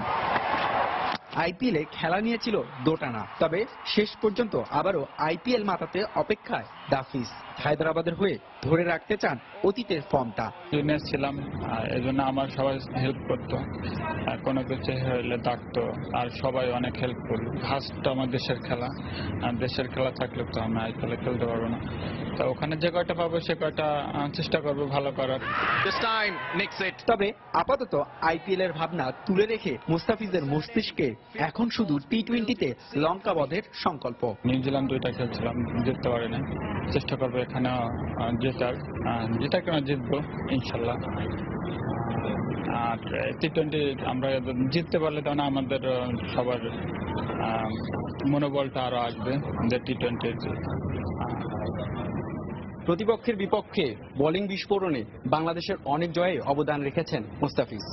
আইপিএলে খেলা নিয়েছিল দোটানা, তবে শেষ পর্যন্ত আবারও আইপিএল মাতাতে অপেক্ষায় দাফিজ। হায়দ্রাবাদের হয়ে ধরে রাখতে চান অতীতের ফর্মটা। জুনিয়র ছিলাম, এজন্য আমার সবাই হেল্প করতো, কোনো কিছু হলে ডাকতো, আর সবাই অনেক হেল্পফুল। ফার্স্ট আমার দেশের খেলা, আর দেশের খেলা থাকলে তো আমি আইপিএলে খেলতে পারবো না। তো ওখানে যে কয়টা পাবো সে কয়টা চেষ্টা করবো ভালো করার। তবে আপাতত আইপিএল এর ভাবনা তুলে রেখে মুস্তাফিজের মস্তিষ্কে এখন শুধু টি-20তে লঙ্কা বধের সংকল্প। নিউজিল্যান্ড 2টা খেলছিলাম, জিততে পারি না, চেষ্টা করবো এখানে জেতার কেন জিতবো ইনশাল্লাহ। আর টি-20 আমরা জিততে পারলে তখন আমাদের সবার মনোবলটা আরো আসবে যে টি-20 প্রতিপক্ষের বিপক্ষে বোলিং বিস্ফোরণে বাংলাদেশের অনেক জয়ে অবদান রেখেছেন মুস্তাফিজ।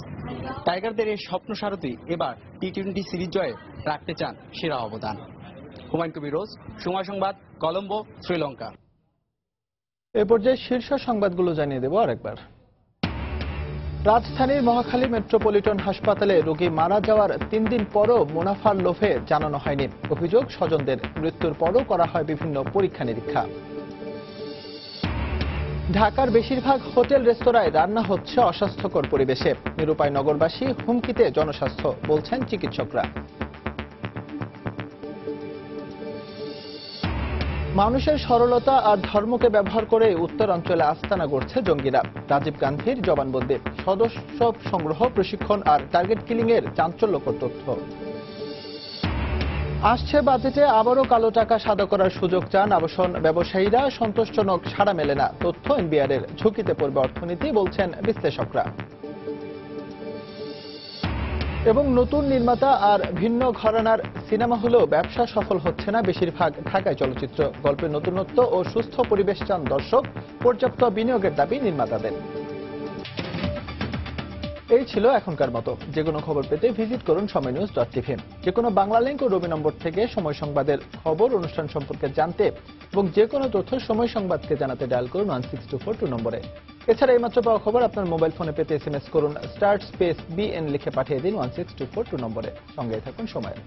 টাইগারদের এই স্বপ্ন সারথি এবার টি-20 সিরিজ জয়ে রাখতে চান সেরা অবদান। হুমায়ুন কবির রোজ, সময় সংবাদ, কলম্বো, শ্রীলঙ্কা। এ পর্যায়ে শীর্ষ সংবাদগুলো জানিয়ে দেব আরেকবার। রাজধানীর মহাখালী মেট্রোপলিটন হাসপাতালে রোগী মারা যাওয়ার 3 দিন পরও মুনাফার লোভে জানানো হয়নি। অভিযোগ, স্বজনদের মৃত্যুর পরও করা হয় বিভিন্ন পরীক্ষা নিরীক্ষা। ঢাকার বেশিরভাগ হোটেল রেস্তোরাঁয় রান্না হচ্ছে অস্বাস্থ্যকর পরিবেশে। নিরুপায় নগরবাসী, হুমকিতে জনস্বাস্থ্য, বলছেন চিকিৎসকরা। মানুষের সরলতা আর ধর্মকে ব্যবহার করে উত্তরাঞ্চলে আস্তানা গড়ছে জঙ্গিরা। রাজীব গান্ধীর জবানবন্দি, সদস্য সংগ্রহ, প্রশিক্ষণ আর টার্গেট কিলিং এর চাঞ্চল্যকর তথ্য। আসছে বাজেটে আবারও কালো টাকা সাদা করার সুযোগ চান আবাসন ব্যবসায়ীরা। সন্তোষজনক সাড়া মেলে না তথ্য এনবিআর এর। ঝুঁকিতে পড়বে অর্থনীতি, বলছেন বিশ্লেষকরা। এবং নতুন নির্মাতা আর ভিন্ন ঘরানার সিনেমা হলেও ব্যবসা সফল হচ্ছে না বেশিরভাগ ঢাকায় চলচ্চিত্র। গল্পের নতুনত্ব ও সুস্থ পরিবেশ চান দর্শক, পর্যাপ্ত বিনিয়োগের দাবি নির্মাতাদের। এই ছিল এখনকার মতো। যে কোনো খবর পেতে ভিজিট করুন সময়নিউজ.tv। যে কোনো বাংলা লিংক ও রবি নম্বর থেকে সময় সংবাদের খবর, অনুষ্ঠান সম্পর্কে জানতে এবং যে কোনো তথ্য সময় সংবাদকে জানাতে ডায়াল করুন 16242 নম্বরে। এছাড়া এইমাত্র পাওয়া খবর আপনার মোবাইল ফোনে পেতে SMS করুন *BN লিখে পাঠিয়ে দিন 16242 নম্বরে। সঙ্গে থাকুন সময়।